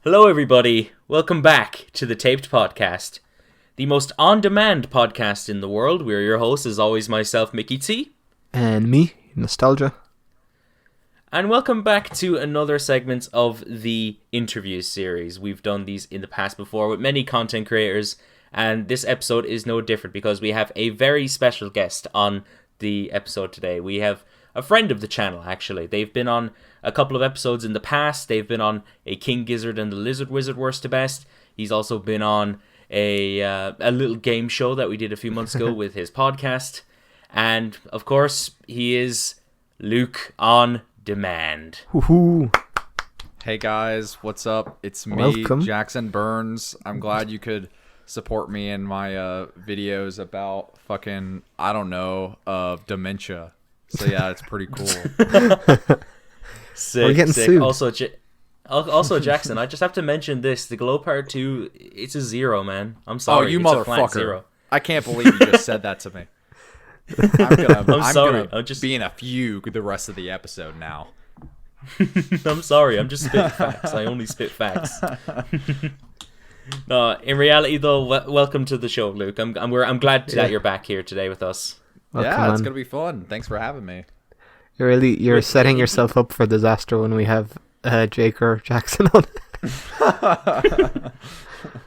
Hello, everybody. Welcome back to the Taped Podcast, the most on-demand podcast in the world. We're your hosts, as always, myself, MickyT. And me, Nostalgia. And welcome back to another segment of the interview series. We've done these in the past before with many content creators, and this episode is no different because we have a very special guest on the episode today. We have a friend of the channel, actually. They've been on a couple of episodes in the past. They've been on a King Gizzard and the Lizard Wizard Worst to Best. He's also been on a little game show that we did a few months ago with his podcast. And, of course, he is LukeOnDemand. Woohoo! Hey guys, what's up? It's me, Welcome. Jackson Burns. I'm glad you could support me in my videos about fucking, I don't know, dementia. So yeah, it's pretty cool. Sick, We're getting sick. sued. Also, Jackson, I just have to mention this. The Glow Part 2, it's a 0, man. I'm Oh, sorry. you it's a flat motherfucker. 0. I can't believe you just said that to me. I'm sorry. gonna I'm just be in a fugue the rest of the episode now. I'm sorry. I'm just spitting facts. I only spit facts. No, in reality, though, welcome to the show, Luke. I'm glad that you're back here today with us. Welcome, Yeah, it's man. gonna be fun. Thanks for having me. You're setting yourself up for disaster when we have Jake or Jackson on.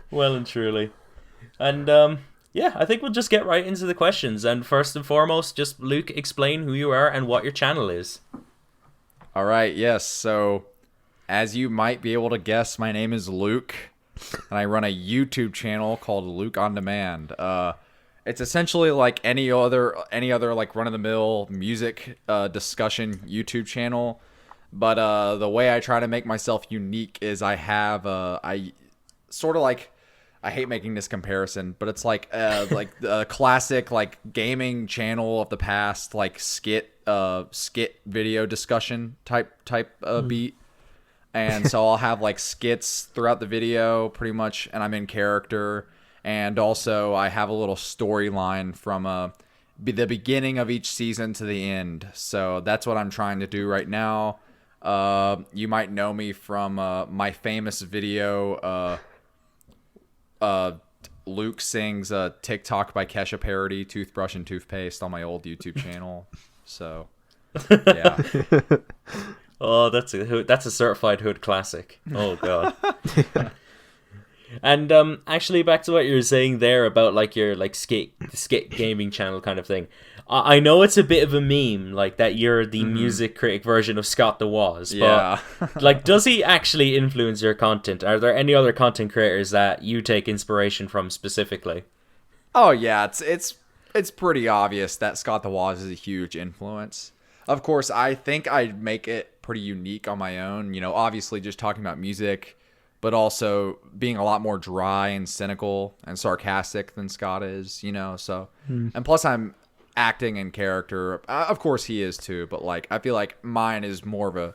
Well and truly. And yeah, I think we'll just get right into the questions. And first and foremost, just Luke, explain who you are and what your channel is. All right, yes. So, as you might be able to guess, my name is Luke, and I run a YouTube channel called LukeOnDemand. It's essentially like any other like run-of-the-mill music discussion YouTube channel, but the way I try to make myself unique is I have I sort of like, I hate making this comparison, but it's like a classic like gaming channel of the past, like skit video discussion type beat. And so I'll have like skits throughout the video pretty much, and I'm in character. And also I have a little storyline from the beginning of each season to the end. So that's what I'm trying to do right now. You might know me from my famous video, Luke sings TikTok by Kesha parody, Toothbrush and Toothpaste, on my old YouTube channel. So, yeah. Oh, that's a certified hood classic. Oh god. And actually, back to what you were saying there about like your like skit gaming channel kind of thing. I know it's a bit of a meme, like that you're the music critic version of Scott the Woz. Yeah. But like, does he actually influence your content? Are there any other content creators that you take inspiration from specifically? Oh yeah, it's pretty obvious that Scott the Woz is a huge influence. Of course, I think I make it pretty unique on my own. You know, obviously just talking about music, but also being a lot more dry and cynical and sarcastic than Scott is. You know, so and plus I'm acting in character. Of course he is too, but like I feel like mine is more of a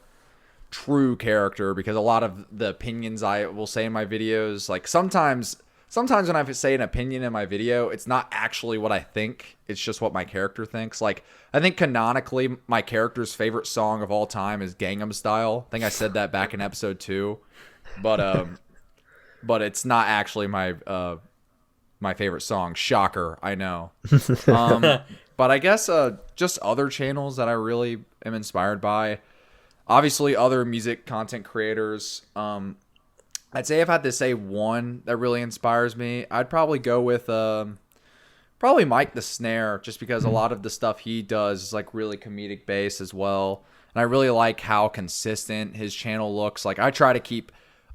true character because a lot of the opinions I will say in my videos, like sometimes when I say an opinion in my video, it's not actually what I think. It's just what my character thinks. Like, I think canonically, my character's favorite song of all time is Gangnam Style. I think I said that back in episode 2. But it's not actually my favorite song. Shocker, I know. But I guess just other channels that I really am inspired by. Obviously, other music content creators. I'd say if I had to say one that really inspires me, I'd probably go with probably Mike the Snare, just because a lot of the stuff he does is like really comedic based as well. And I really like how consistent his channel looks. Like I try to keep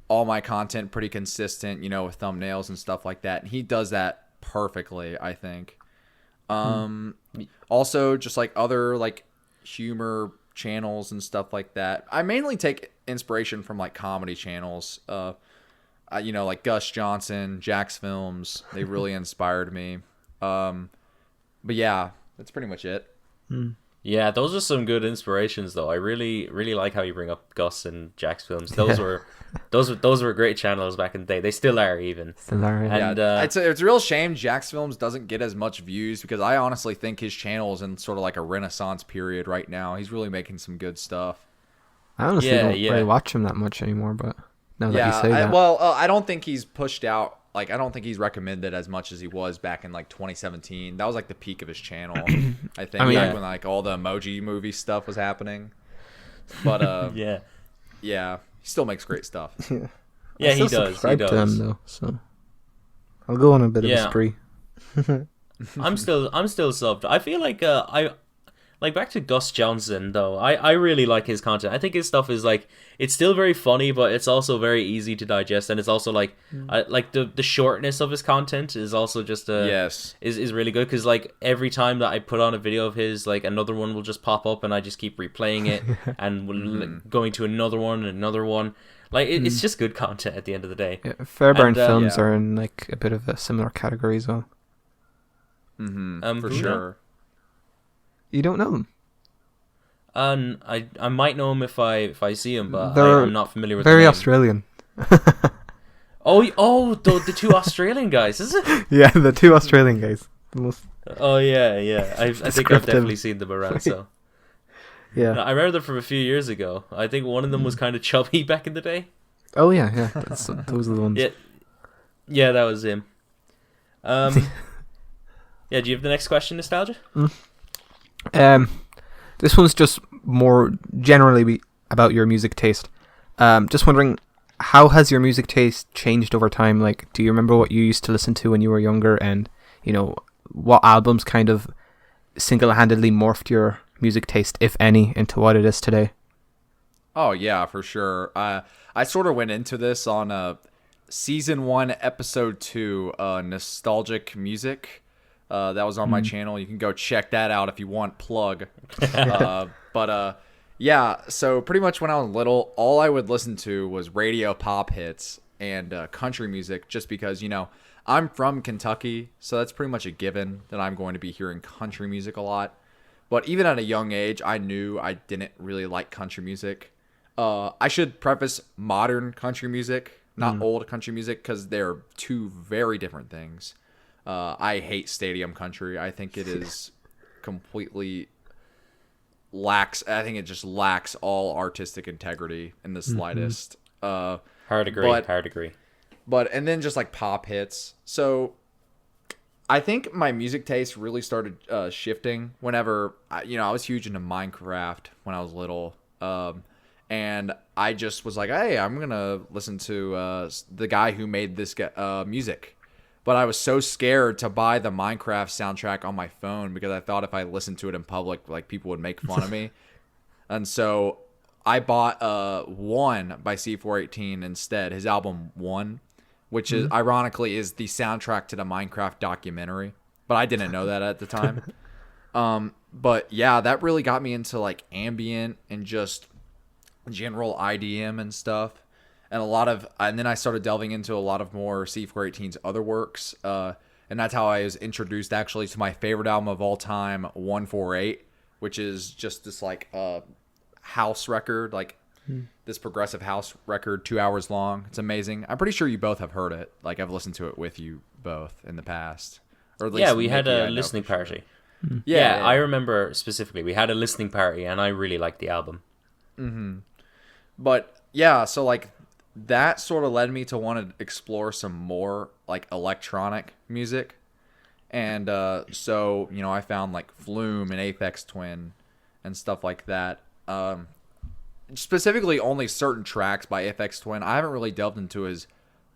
all my content pretty consistent, you know, with thumbnails and stuff like that. And he does that perfectly, I think. Also just like other like humor channels and stuff like that. I mainly take inspiration from like comedy channels. You know, like Gus Johnson, Jack's Films, they really inspired me. But yeah, that's pretty much it. Yeah, those are some good inspirations, though. I really like how you bring up Gus and Jack's Films. Those were great channels back in the day. They still are, even. Still are, yeah. And It's a real shame Jack's Films doesn't get as much views because I honestly think his channel is in sort of like a renaissance period right now. He's really making some good stuff. I honestly Yeah, don't yeah. really watch him that much anymore, but Now that you say that. I don't think he's pushed out. Like, I don't think he's recommended as much as he was back in like 2017. That was like the peak of his channel. I think back when like all the emoji movie stuff was happening. But yeah, he still makes great stuff. Yeah, he does. Subscribe to him though, so I'll go on a bit of a spree. I'm still subbed. I feel like I like back to Gus Johnson though. I really like his content. I think his stuff is like, it's still very funny, but it's also very easy to digest, and it's also like like the shortness of his content is also just is really good, because like every time that I put on a video of his, like another one will just pop up and I just keep replaying it and going to another one and another one. Like it's just good content at the end of the day. Yeah, Fairbairn films are in like a bit of a similar category as well. For sure. You don't know them? I might know him if I see him, but I'm not familiar with. Very the name. Australian. the two Australian guys, is it? Yeah, the two Australian guys. The most. Oh yeah. I think I've definitely seen them around. So. Yeah. No, I remember them from a few years ago. I think one of them was kind of chubby back in the day. Oh yeah. Those are the ones. Yeah, that was him. Yeah, do you have the next question, Nostalgia? This one's just more generally about your music taste. Just wondering, how has your music taste changed over time? Like, do you remember what you used to listen to when you were younger, and what albums kind of single-handedly morphed your music taste, if any, into what it is today? Oh yeah, for sure. I sort of went into this on season 1, episode 2, nostalgic music. That was on my channel. You can go check that out if you want. Plug. Yeah, so pretty much when I was little, all I would listen to was radio pop hits and country music, just because, I'm from Kentucky, so that's pretty much a given that I'm going to be hearing country music a lot. But even at a young age, I knew I didn't really like country music. I should preface modern country music, not old country music, because they're two very different things. I hate stadium country. I think it is completely lacks. I think it just lacks all artistic integrity in the slightest. Hard agree. But and then just like pop hits. So I think my music taste really started shifting whenever I was huge into Minecraft when I was little. And I just was like, hey, I'm gonna listen to the guy who made this music. But I was so scared to buy the Minecraft soundtrack on my phone because I thought if I listened to it in public, like, people would make fun of me. And so I bought One by C418 instead, his album One, which is ironically is the soundtrack to the Minecraft documentary. But I didn't know that at the time. But yeah, that really got me into like ambient and just general IDM and stuff. And then I started delving into a lot of more C418's other works. And that's how I was introduced actually to my favorite album of all time, 148, which is just this like house record, like this progressive house record, 2 hours long. It's amazing. I'm pretty sure you both have heard it. Like, I've listened to it with you both in the past. Or at least we had a listening party. Sure. Yeah, I remember specifically. We had a listening party, and I really liked the album. But yeah, so like that sort of led me to want to explore some more like electronic music. And so, I found like Flume and Aphex Twin and stuff like that. Specifically only certain tracks by Aphex Twin. I haven't really delved into his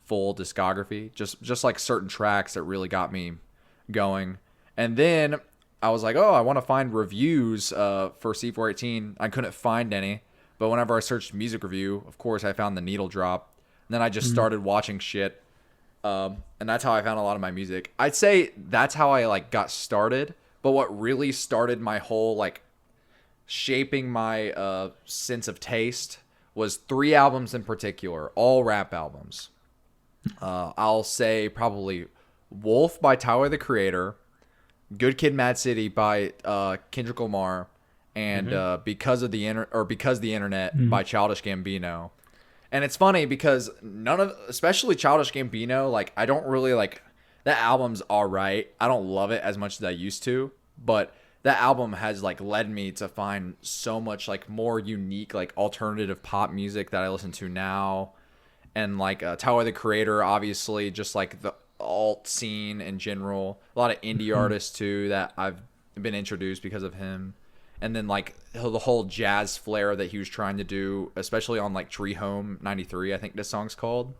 full discography, just like certain tracks that really got me going. And then I was like, I want to find reviews for C418. I couldn't find any. But whenever I searched music review, of course, I found the Needle Drop. And then I just started watching shit. And that's how I found a lot of my music. I'd say that's how I like got started. But what really started my whole like shaping my sense of taste was 3 albums in particular, all rap albums. I'll say probably Wolf by Tyler the Creator, Good Kid, Mad City by Kendrick Lamar, and Because the Internet by Childish Gambino. And it's funny because especially Childish Gambino, like, I don't really like, that album's all right. I don't love it as much as I used to, but that album has like led me to find so much like more unique, like alternative pop music that I listen to now. and like Tyler the Creator, obviously, just like the alt scene in general. A lot of indie artists too that I've been introduced because of him. And then like the whole jazz flair that he was trying to do, especially on like Tree Home 93, I think this song's called.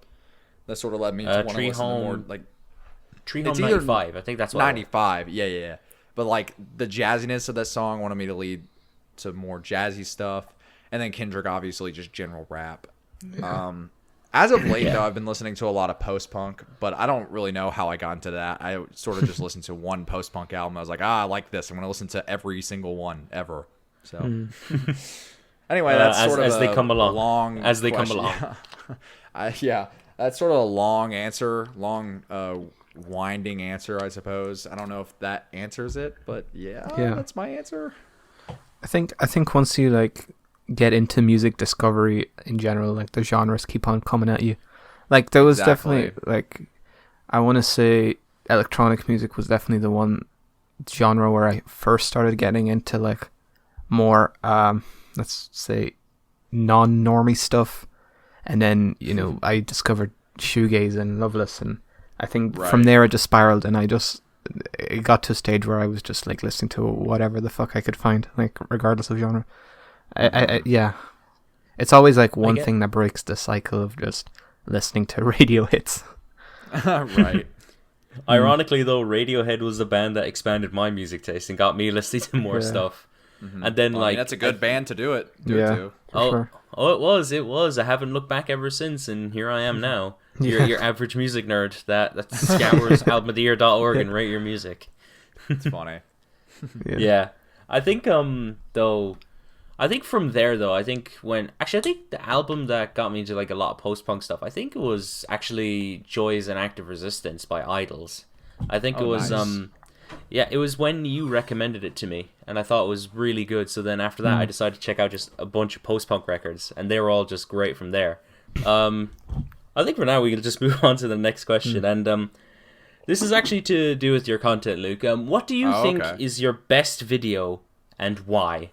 That sort of led me to want to listen to more like Tree Home 95. I think that's what 95. Yeah. But like the jazziness of that song wanted me to lead to more jazzy stuff. And then Kendrick, obviously, just general rap. Yeah. As of late, though, I've been listening to a lot of post-punk, but I don't really know how I got into that. I sort of just listened to one post-punk album. I was like, I like this. I'm going to listen to every single one ever. So, anyway, that's sort of as they come along. Long as they question. come along. Yeah, that's sort of a long answer, winding answer, I suppose. I don't know if that answers it, but yeah. That's my answer. I think once you like get into music discovery in general, like the genres keep on coming at you. Like there was definitely like, I want to say electronic music was definitely the one genre where I first started getting into like more let's say non-normie stuff, and then I discovered shoegaze and Loveless, and I think from there it just spiraled, and it got to a stage where I was just like listening to whatever the fuck I could find, like regardless of genre. Yeah, it's always like one thing that breaks the cycle of just listening to radio hits. Right. Ironically, though, Radiohead was the band that expanded my music taste and got me listening to more stuff. Mm-hmm. And then, that's a good band to do it. Do it too. Sure. It was. I haven't looked back ever since, and here I am now. Your average music nerd that scours albumoftheyear.org and rate your music. It's funny. Yeah. I think from there though, I think the album that got me into like a lot of post-punk stuff, I think it was actually Joy is an Act of Resistance by Idols. I think it was nice. It was when you recommended it to me, and I thought it was really good. So then after that, I decided to check out just a bunch of post-punk records, and they were all just great from there. I think for now we can just move on to the next question, and this is actually to do with your content, Luke. What do you think is your best video, and why?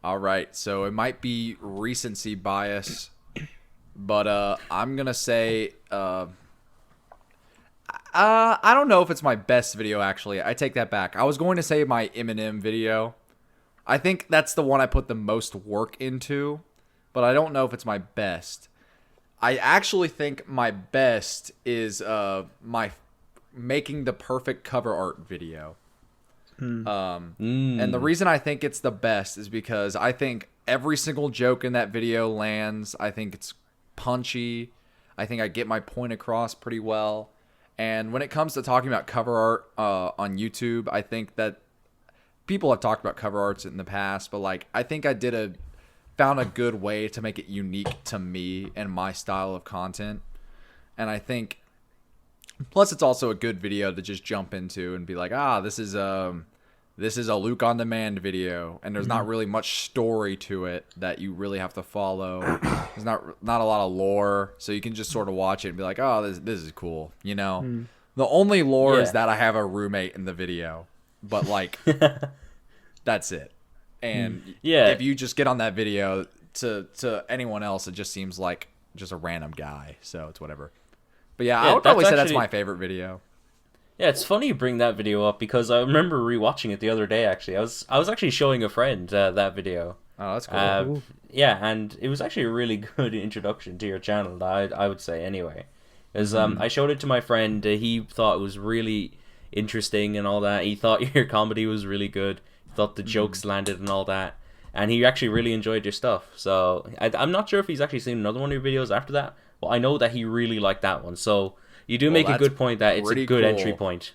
All right, so it might be recency bias, but I'm gonna say I don't know if it's my best video. Actually, I take that back. I was going to say my Eminem video. I think that's the one I put the most work into, but I don't know if it's my best. I actually think my best is my making the perfect cover art video. And the reason I think it's the best is because I think every single joke in that video lands. I think it's punchy. I think I get my point across pretty well. And when it comes to talking about cover art on YouTube, I think that people have talked about cover arts in the past, but like I think I found a good way to make it unique to me and my style of content. And I think plus it's also a good video to just jump into and be like, this is a LukeOnDemand video, and there's not really much story to it that you really have to follow. There's not a lot of lore, so you can just sort of watch it and be like, this is cool, The only lore is that I have a roommate in the video, but like that's it. And if you just get on that video, to anyone else, it just seems like just a random guy, so it's whatever. But I would probably say that's my favorite video. Yeah, it's funny you bring that video up because I remember rewatching it the other day. Actually, I was actually showing a friend that video. Oh, that's cool. And it was actually a really good introduction to your channel. I would say anyway, because I showed it to my friend. He thought it was really interesting and all that. He thought your comedy was really good. He thought the jokes landed and all that, and he actually really enjoyed your stuff. So I'm not sure if he's actually seen another one of your videos after that, but I know that he really liked that one. So. You do make a good point that it's a good entry point.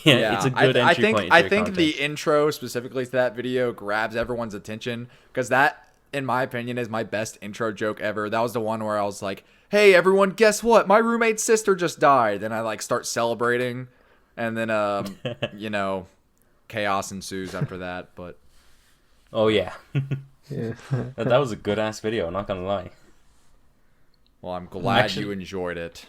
Yeah, it's a good entry point. I think the intro specifically to that video grabs everyone's attention because that, in my opinion, is my best intro joke ever. That was the one where I was like, "Hey, everyone, guess what? My roommate's sister just died." Then I like start celebrating, and then chaos ensues after that. But oh yeah, that was a good ass video. Not gonna lie. Well, I'm glad you enjoyed it.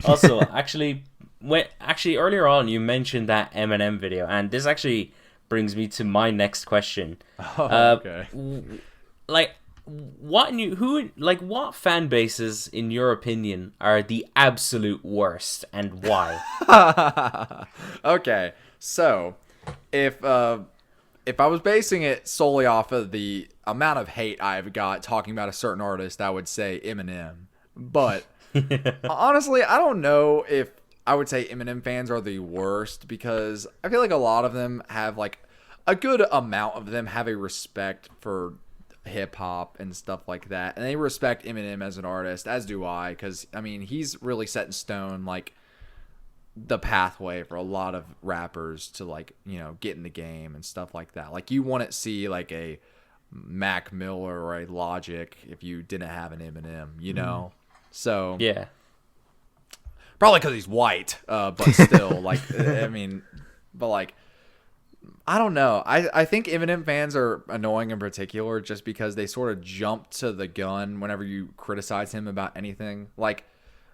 Also, actually earlier on you mentioned that Eminem video, and this actually brings me to my next question. Okay. Like, what fan bases, in your opinion, are the absolute worst, and why? Okay, so if I was basing it solely off of the amount of hate I've got talking about a certain artist, I would say Eminem. But honestly, I don't know if I would say Eminem fans are the worst, because I feel like a lot of them have, like, a good amount of them have a respect for hip hop and stuff like that, and they respect Eminem as an artist, as do I, because I mean, he's really set in stone, like, the pathway for a lot of rappers to, like, you know, get in the game and stuff like that. Like, you wouldn't see like a Mac Miller or a Logic if you didn't have an Eminem, you know. So Yeah. probably because he's white, but still, like, I mean, but like, I don't know. I think Eminem fans are annoying in particular just because they sort of jump to the gun whenever you criticize him about anything. Like,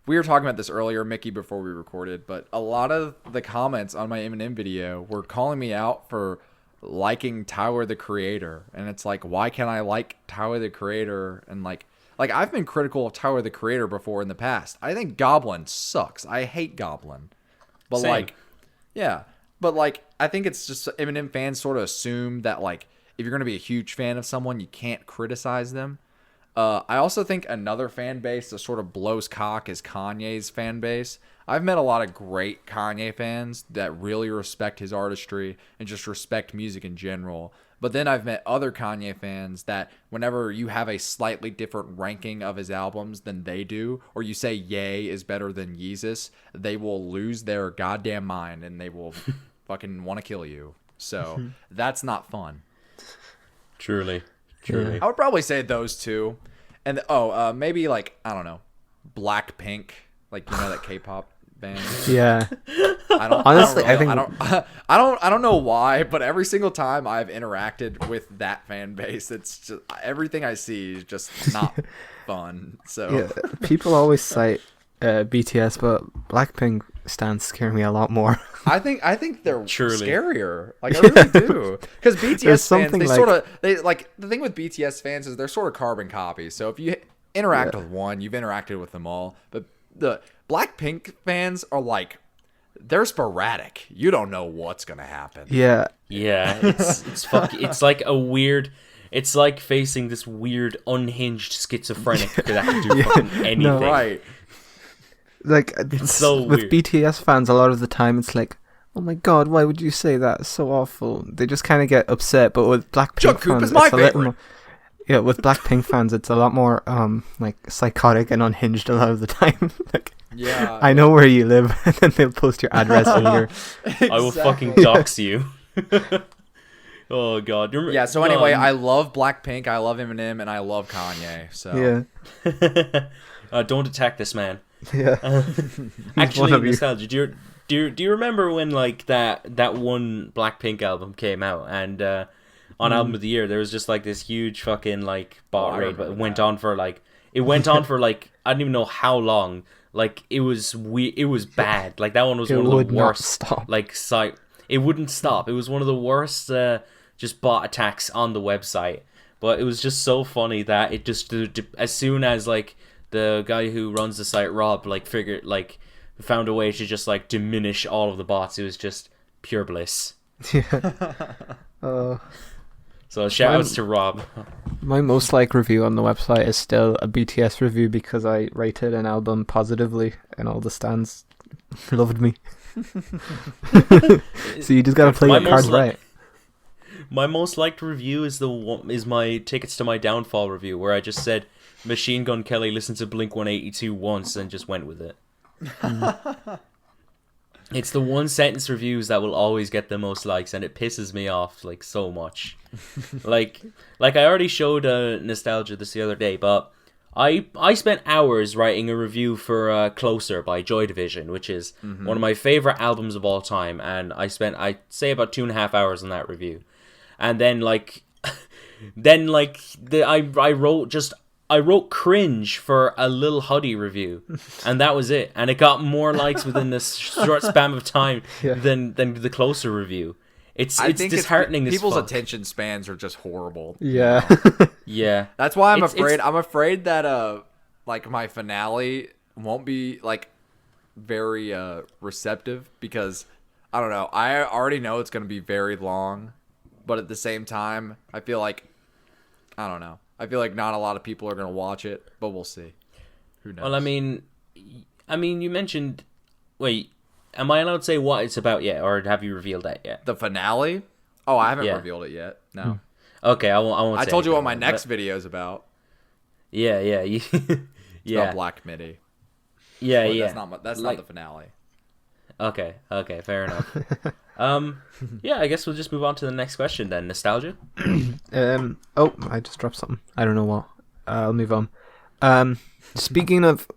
we were talking about this earlier, Mickey, before we recorded, but a lot of the comments on my Eminem video were calling me out for liking Tyler, the Creator. And it's like, why can't I like Tyler, the Creator? And like I've been critical of Tyler, the Creator before in the past. I think Goblin sucks. I hate Goblin. But Same. like, yeah. But, like, I think it's just Eminem fans sort of assume that, like, if you're going to be a huge fan of someone, you can't criticize them. I also think another fan base that sort of blows cock is Kanye's fan base. I've met a lot of great Kanye fans that really respect his artistry and just respect music in general. But then I've met other Kanye fans that whenever you have a slightly different ranking of his albums than they do, or you say Ye is better than Yeezus, they will lose their goddamn mind and they will fucking want to kill you. So that's not fun. Truly. I would probably say those two. And maybe, like, I don't know, Blackpink, like, you know, that K-pop band. Yeah. Honestly, I think I don't know why, but every single time I've interacted with that fan base, it's just everything I see is just not fun. So yeah, people always cite BTS, but Blackpink stands scare me a lot more. I think they're Truly. scarier. Like, I really do. Because BTS fans, something they like- sort of the thing with BTS fans is they're sort of carbon copies. So if you interact with one, you've interacted with them all. But the Blackpink fans are like, they're sporadic. You don't know what's gonna happen. Yeah. Yeah, it's like a weird. It's like facing this weird unhinged schizophrenic that can do fucking anything. No, Right. Like, so with weird. BTS fans, a lot of the time it's like, oh my god, why would you say that? It's so awful. They just kind of get upset. But with Blackpink Jungkook fans, is my it's a little favorite. more, yeah, with Blackpink fans, it's a lot more like psychotic and unhinged a lot of the time. Like, Yeah. I know where you live, and then they'll post your address on your. I will fucking dox you. Oh god. Yeah, so anyway, I love Blackpink, I love Eminem, and I love Kanye. So Yeah. Don't attack this man. Yeah. Actually, one of you. nostalgia. Do you remember when, like, that one Blackpink album came out, and on album of the year there was just like this huge fucking like bot I raid, but it remember went that. on for like I don't even know how long. Like, it was bad. Like, that one was It one of would the not worst. stop. Like, site. It wouldn't stop. It was one of the worst just bot attacks on the website. But it was just so funny that it just as soon as like the guy who runs the site, Rob, like found a way to just like diminish all of the bots. It was just pure bliss. Uh, So shout outs to Rob. my most liked review on the website is still a BTS review because I rated an album positively and all the stands loved me. So you just gotta play My your cards most li- right. My most liked review is my Tickets to My Downfall review, where I just said Machine Gun Kelly listened to Blink 182 once and just went with it. It's the one sentence reviews that will always get the most likes, and it pisses me off like so much. like I already showed Nostalgia this the other day, but I spent hours writing a review for Closer by Joy Division, which is one of my favorite albums of all time, and I'd say about 2.5 hours on that review. And then I wrote cringe for a Lil Huddy review, and that was it. And it got more likes within this short span of time than the Closer review. it's disheartening as people's fuck. attention spans are just horrible. Yeah. Yeah. That's why I'm It's- afraid. it's- I'm afraid that like my finale won't be like very receptive because I don't know. I already know it's gonna be very long, but at the same time, I feel like I don't know. I feel like not a lot of people are gonna watch it, but we'll see. Who knows? Well, I mean, you mentioned. Wait, am I allowed to say what it's about yet, or have you revealed that yet? the finale. Oh, I haven't Yeah. revealed it yet. No, Okay, I won't. I say told you what anything my then, next but- video is about. Yeah, It's yeah, about Black Midi. yeah, But yeah. That's Like- not the finale. Okay, fair enough. Yeah, I guess we'll just move on to the next question then. Nostalgia. Oh, I just dropped something. I don't know what. I'll move on. Speaking of,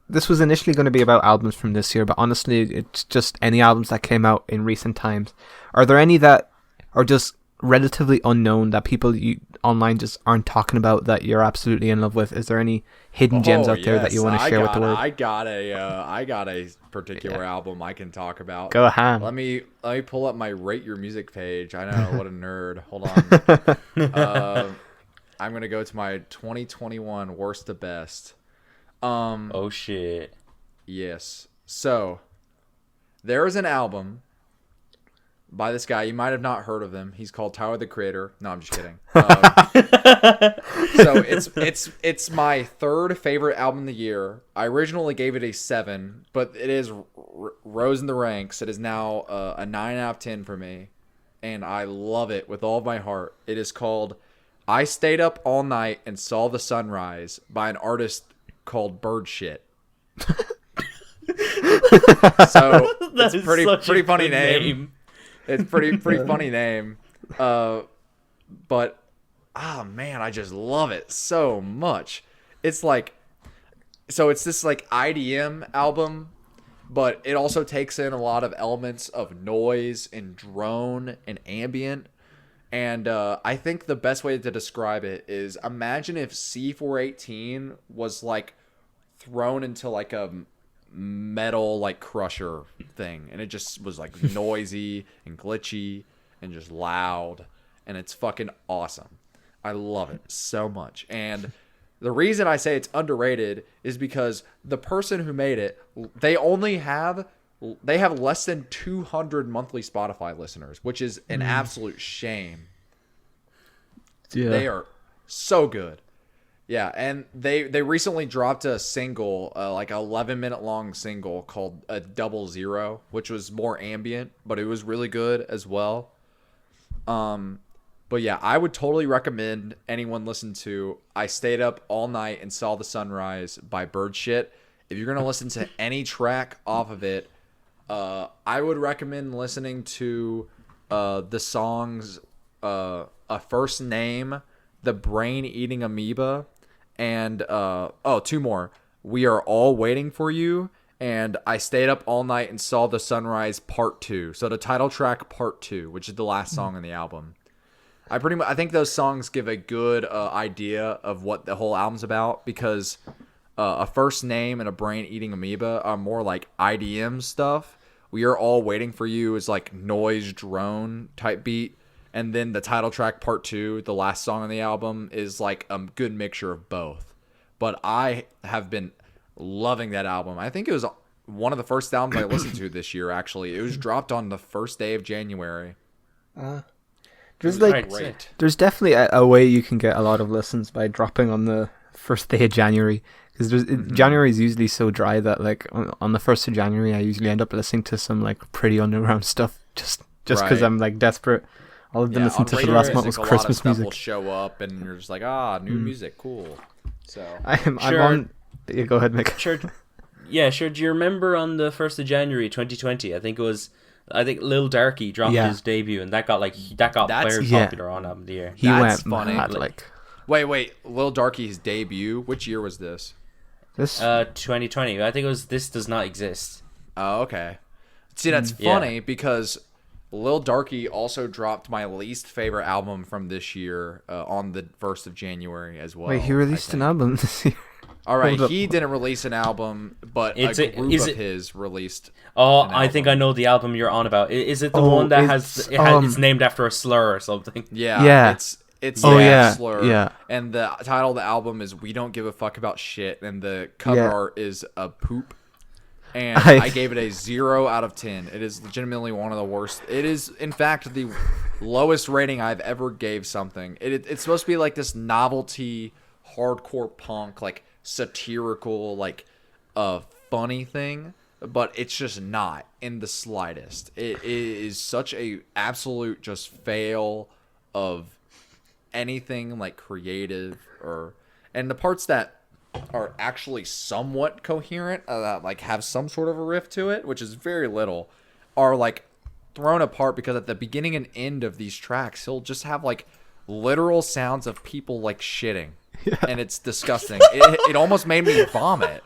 this was initially going to be about albums from this year, but honestly, it's just any albums that came out in recent times. Are there any that are just relatively unknown that people online just aren't talking about that you're absolutely in love with? Is there any hidden gems out there that you want to share with the world? I got a particular album I can talk about. Go ahead. Let me pull up my Rate Your Music page. I know, what a nerd. Hold on. I'm gonna go to my 2021 worst to best. Oh shit. Yes. So there is an album by this guy. You might have not heard of him. He's called Tyler the Creator. No, I'm just kidding. So it's my third favorite album of the year. I originally gave it a 7, but it is rose in the ranks. It is now a 9 out of 10 for me, and I love it with all of my heart. It is called "I Stayed Up All Night and Saw the Sunrise" by an artist called Bird Shit. So That it's is pretty such a pretty funny good name. It's pretty funny name. But man, I just love it so much. It's like, so it's this like IDM album, but it also takes in a lot of elements of noise and drone and ambient. And I think the best way to describe it is, imagine if C418 was like thrown into like a metal like crusher thing, and it just was like noisy and glitchy and just loud, and it's fucking awesome. I love it so much. And the reason I say it's underrated is because the person who made it, they have less than 200 monthly Spotify listeners, which is an absolute shame. Yeah. They are so good. Yeah, and they recently dropped a single, like an 11-minute long single called Double Zero, which was more ambient, but it was really good as well. But yeah, I would totally recommend anyone listen to "I Stayed Up All Night and Saw the Sunrise" by Bird Shit. If you're gonna listen to any track off of it, I would recommend listening to the songs "A First Name," "The Brain Eating Amoeba," and two more: "We Are All Waiting for You," and "I Stayed Up All Night and Saw the Sunrise Part 2. So the title track Part 2, which is the last song on the album. I think those songs give a good idea of what the whole album's about, because "A First Name" and "A Brain Eating Amoeba" are more like IDM stuff. "We Are All Waiting for You" is like noise drone type beat. And then the title track Part 2, the last song on the album, is like a good mixture of both. But I have been loving that album. I think it was one of the first albums I listened to this year, actually. It was dropped on the first day of January. There's Right, like, sick. there's definitely a way you can get a lot of listens by dropping on the first day of January. Because January is usually so dry that like on the 1st of January, I usually end up listening to some like pretty underground stuff just because Right. I'm like desperate. All I've been listening to for the Radio last month was Music, Christmas a lot of stuff will music. show up, and you're just like, new music, cool. So I'm Sure. on. Yeah, go ahead, Mick. Sure. Yeah, sure. Do you remember on the 1st of January 2020? I think Lil Darky dropped Yeah. his debut, and that got That's- very yeah. popular on album of the year. He That's went funny. mad, like wait, Lil Darky's debut. Which year was this? this. 2020. I think it was "This Does Not Exist." Oh, okay. See, that's Yeah. funny because Lil Darky also dropped my least favorite album from this year on the 1st of January as well. Wait, he released an album this year. All right, Hold up. he didn't release an album, but a group of his released. Oh, an I think I album. know the album you're on about. Is it the Oh, one that it's, it's named after a slur or something? Yeah, Yeah. it's Oh, a yeah, slur. yeah. And the title of the album is "We Don't Give a Fuck About Shit," and the cover Yeah. art is a poop. And I- I gave it a 0 out of 10. It is legitimately one of the worst. It is, in fact, the lowest rating I've ever gave something. It's supposed to be like this novelty, hardcore punk, like satirical, like funny thing, but it's just not in the slightest. It is such a absolute just fail of anything like creative and the parts that are actually somewhat coherent, like have some sort of a riff to it, which is very little, are like thrown apart because at the beginning and end of these tracks, he'll just have like literal sounds of people like shitting, and it's disgusting. It almost made me vomit.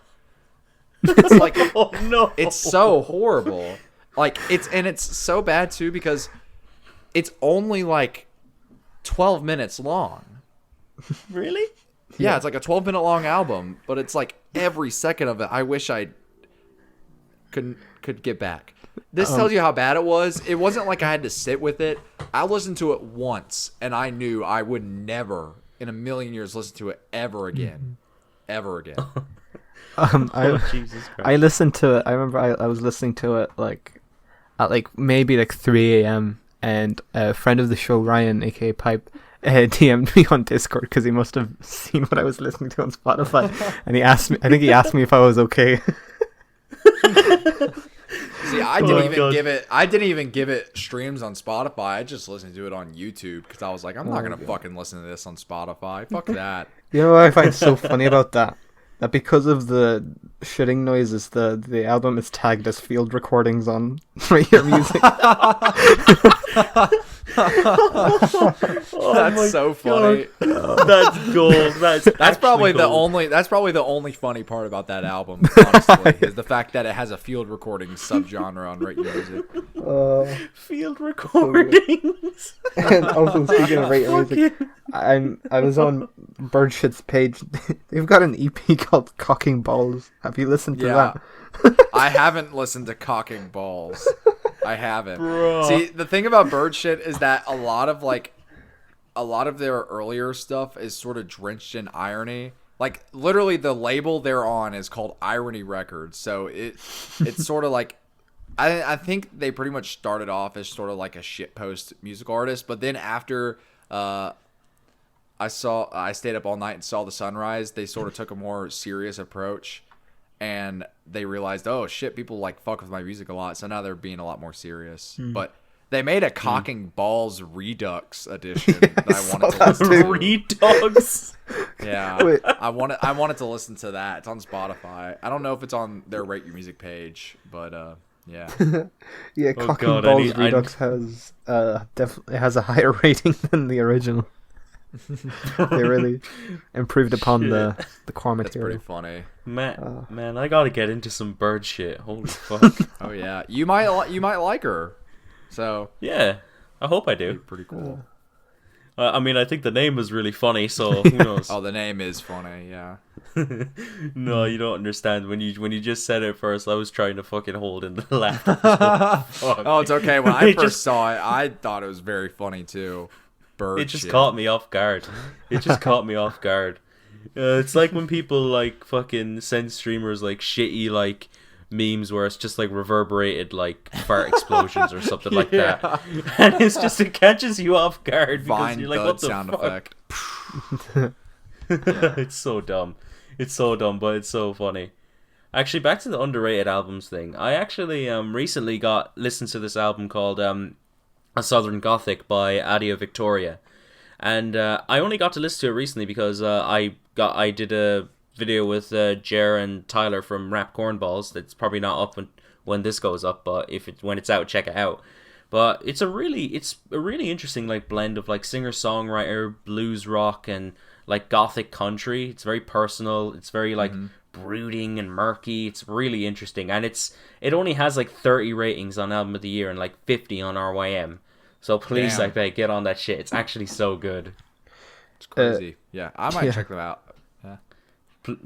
It's like, Oh no! it's so horrible. Like it's so bad too because it's only like 12 minutes long. Really? Yeah, it's like a 12-minute long album, but it's like every second of it I wish I could get back. This tells you how bad it was. It wasn't like I had to sit with it. I listened to it once, and I knew I would never in a million years listen to it ever again. Ever again. Jesus Christ! I listened to it. I remember I was listening to it like at like maybe like 3 a.m. and a friend of the show, Ryan, aka Pipe, DM'd me on Discord because he must have seen what I was listening to on Spotify, and he asked me. I think he asked me if I was okay. See, I didn't even give it streams on Spotify. I just listened to it on YouTube because I was like, I'm not gonna fucking listen to this on Spotify. Fuck that. You know what I find so funny about that? That because of the shitting noises, the album is tagged as field recordings on Radio Music. That's so funny. That's gold. That's probably the only funny part about that album, honestly, is the fact that it has a field recording subgenre on Radio Music. field recordings. And also speaking of Radio Music, I was on Birdshit's page. They've got an EP called Cocking Balls. Have you listened to Yeah. that? I haven't listened to Cocking Balls. I haven't. Bro. See, the thing about Birdshit is that a lot of their earlier stuff is sort of drenched in irony. Like literally the label they're on is called Irony Records. So it's sort of like I think they pretty much started off as sort of like a shitpost music artist, but then after I stayed up all night and saw the sunrise, they sort of took a more serious approach, and they realized, oh shit, people like fuck with my music a lot, so now they're being a lot more serious. But they made a Cocking Balls Redux edition that I wanted to listen to. Redux. Yeah, Wait. I wanted to listen to that. It's on Spotify. I don't know if it's on their Rate Your Music page, but yeah. Yeah, Oh, Cocking God, Balls I Redux has definitely has a higher rating than the original. They really improved upon the core That's pretty material. funny. Man, I gotta get into some bird shit. Holy fuck. Oh yeah, you might like her. So Yeah, I hope I do. pretty cool. I mean, I think the name is really funny, so who knows? Oh, the name is funny. Yeah. No, you don't understand. When you just said it first, I was trying to fucking hold in the laughter. Oh, it's okay. When I It first just- saw it, I thought it was very funny too. Bird It just shit. caught me off guard. It just caught me off guard. It's like when people like fucking send streamers like shitty like memes where it's just like reverberated like fart explosions or something like that, and it catches you off guard because Vine you're like, thud what the sound fuck? effect. It's so dumb. It's so dumb, but it's so funny. Actually, back to the underrated albums thing. I actually recently listened to this album called A Southern Gothic by Adia Victoria. And I only got to listen to it recently because I did a video with Jer and Tyler from Rap Cornballs. That's probably not up when this goes up, but when it's out, check it out. But it's a really interesting like blend of like singer-songwriter, blues rock, and like gothic country. It's very personal. It's very like brooding and murky. It's really interesting, and it only has like 30 ratings on Album of the Year and like 50 on RYM. So please, Damn. I beg, get on that shit. It's actually so good. It's crazy. Yeah, I might check them out. Yeah.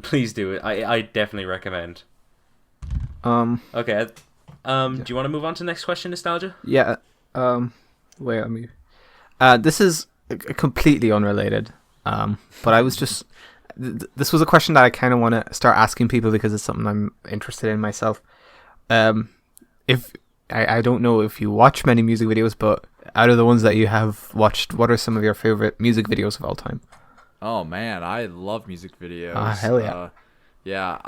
Please do it. I definitely recommend. Okay. Do you want to move on to the next question, Nostalgia? Yeah. Wait, let me. This is completely unrelated. But I was just. This was a question that I kind of want to start asking people because it's something I'm interested in myself. If I don't know if you watch many music videos, but out of the ones that you have watched, what are some of your favorite music videos of all time? Oh man, I love music videos. Ah, hell yeah.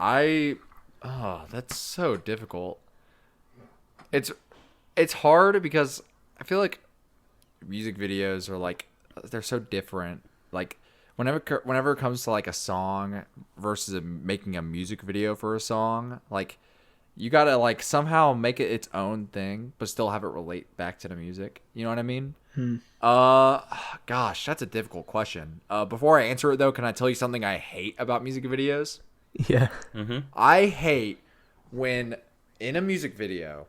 That's so difficult. It's hard because I feel like music videos are like they're so different. Like whenever it comes to like a song versus making a music video for a song, like you gotta like somehow make it its own thing, but still have it relate back to the music. You know what I mean? Gosh, that's a difficult question. Before I answer it though, can I tell you something I hate about music videos? Yeah. I hate when in a music video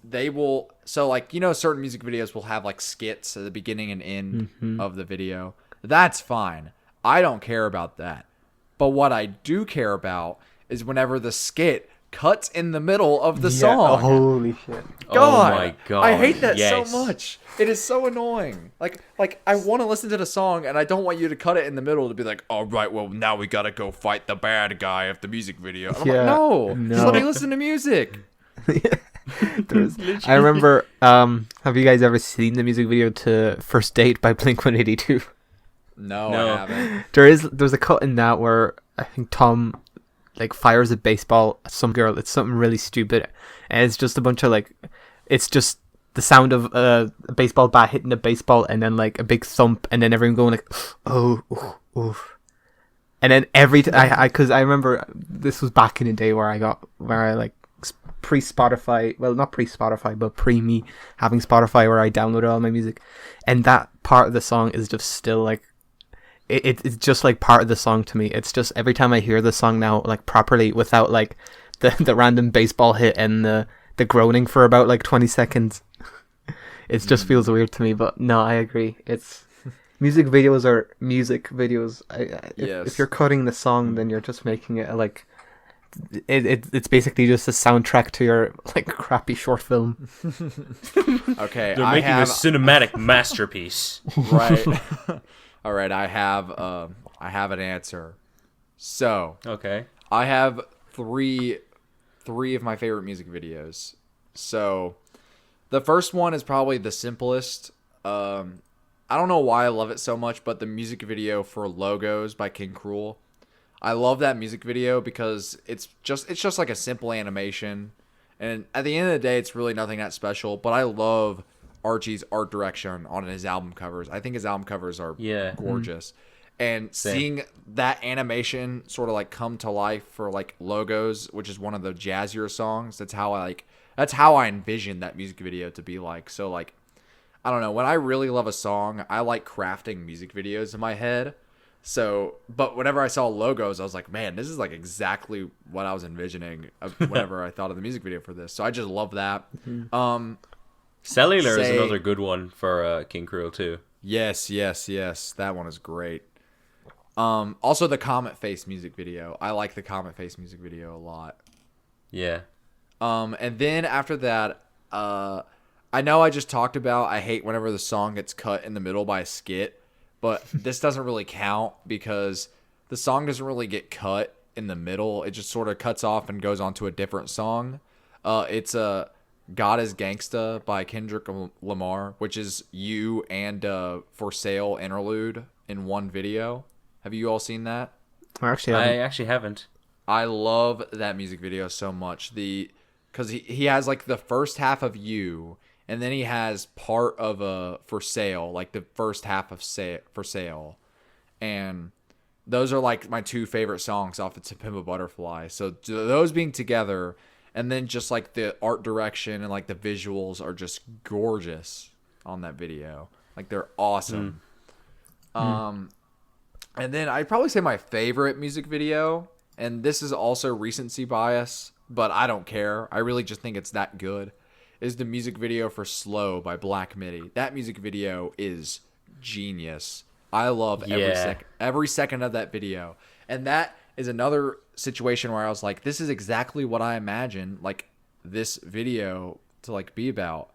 they will certain music videos will have like skits at the beginning and end of the video. That's fine. I don't care about that. But what I do care about is whenever the skit cuts in the middle of the song. Holy shit. God, oh my god. I hate that yes. so much. It is so annoying. Like I want to listen to the song and I don't want you to cut it in the middle to be like, all right, well now we gotta go fight the bad guy of the music video. I'm like, no, just let me listen to music. I remember. Have you guys ever seen the music video to "First Date" by Blink-182? No, I haven't. There's a cut in that where I think Tom like fires a baseball at some girl. It's something really stupid, and it's just a bunch of like, it's just the sound of a baseball bat hitting a baseball, and then like a big thump, and then everyone going like, oh, oof. And then because I remember this was back in the day where I like pre-Spotify, well not pre-Spotify but pre-me having Spotify, where I downloaded all my music, and that part of the song is just still like it's just like part of the song to me. It's just every time I hear the song now like properly without like the random baseball hit and the groaning for about like 20 seconds, it just feels weird to me. But no, I agree, it's music videos are music videos. If you're cutting the song, then you're just making it like it's basically just a soundtrack to your like crappy short film. Okay, they're making a cinematic masterpiece. Right. All right, I have an answer. So okay, I have three of my favorite music videos. So the first one is probably the simplest. I don't know why I love it so much, but the music video for Logos by King Cruel. I love that music video because it's just like a simple animation, and at the end of the day, it's really nothing that special. But I love Archie's art direction on his album covers. I think his album covers are gorgeous, and seeing that animation sort of like come to life for like Logos, which is one of the jazzier songs. That's how I envision that music video to be like. So like, I don't know, when I really love a song, I like crafting music videos in my head. So, but whenever I saw Logos, I was like, man, this is like exactly what I was envisioning whenever I thought of the music video for this. So I just love that. Cellular is another good one for King Cruel too. Yes. That one is great. Also the Comet Face music video. I like the Comet Face music video a lot. Yeah. And then after that, I know I just talked about I hate whenever the song gets cut in the middle by a skit. But this doesn't really count because the song doesn't really get cut in the middle. It just sort of cuts off and goes on to a different song. It's God is Gangsta by Kendrick Lamar, which is you and For Sale interlude in one video. Have you all seen that? I actually haven't. I love that music video so much. Because he has like the first half of You, and then he has part of a For Sale, like the first half of For Sale. And those are like my two favorite songs off of To Pimp a Butterfly. So those being together, and then just like the art direction and like the visuals are just gorgeous on that video. Like they're awesome. And then I'd probably say my favorite music video, and this is also recency bias, but I don't care. I really just think it's that good, is the music video for Slow by Black Midi. That music video is genius. I love every second of that video. And that is another situation where I was like, this is exactly what I imagine like this video to like be about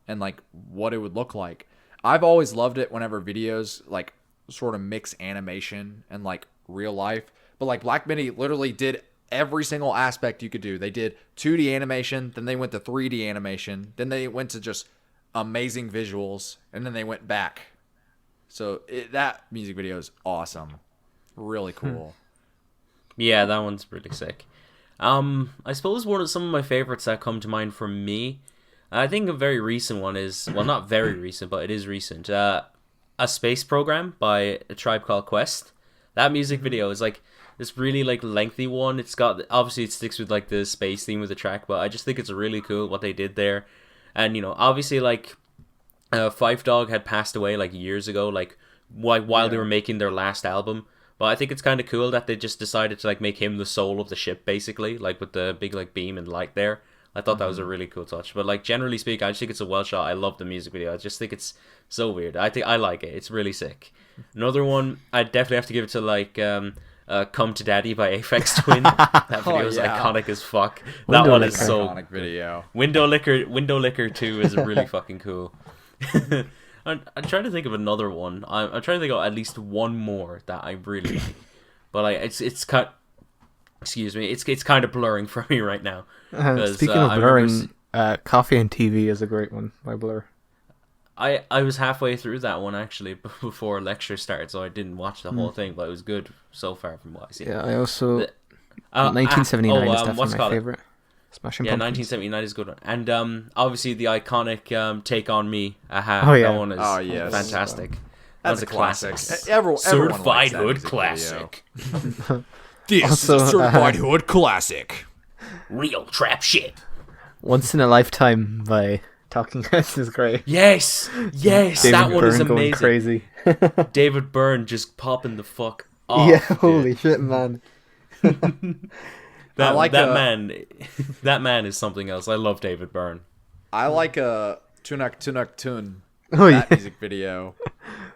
and like what it would look like. I've always loved it whenever videos like sort of mix animation and like real life. But like Black Midi literally did every single aspect you could do. They did 2D animation, then they went to 3D animation, then they went to just amazing visuals, and then they went back. So that music video is awesome. Really cool. Yeah, that one's really sick. I suppose some of my favorites that come to mind from me, I think a very recent one is, well, not very recent, but it is recent. A Space Program by A Tribe Called Quest. That music video is like this really like lengthy one. It's got, obviously it sticks with like the space theme of the track, but I just think it's really cool what they did there. And you know, obviously like Five Dog had passed away like years ago, like while they were making their last album. But I think it's kind of cool that they just decided to like make him the soul of the ship, basically, like with the big like beam and light there. I thought that was a really cool touch. But like generally speaking, I just think it's a well shot. I love the music video. I just think it's so weird. I think I like it. It's really sick. Another one, I definitely have to give it to like "Come to Daddy" by Aphex Twin. That video is iconic as fuck. That one is so iconic video. Window Licker 2 is really fucking cool. I'm trying to think of another one. I'm trying to think of at least one more that I really like. But like it's kind. Excuse me, it's kind of blurring for me right now. Speaking of blurring, Coffee and TV is a great one by Blur. I was halfway through that one actually before lecture started, so I didn't watch the whole thing, but it was good so far from what I see. Yeah, I also 1979 is definitely my favorite. Smashing Pumpkins. 1979 is a good one, and obviously the iconic "Take on Me." Aha, Oh, yeah. that one is fantastic. That's a classic. Everyone Certified likes that hood music classic. This Also, is a certified hood classic. Real trap shit. Once in a Lifetime by Talking Heads is great. Yes, David that one is Byrne going amazing. crazy. David Byrne just popping the fuck off. Yeah, dude. holy shit, man. That man is something else. I love David Byrne. I like a Tunak Tunak Tun. Oh, That yeah. music video.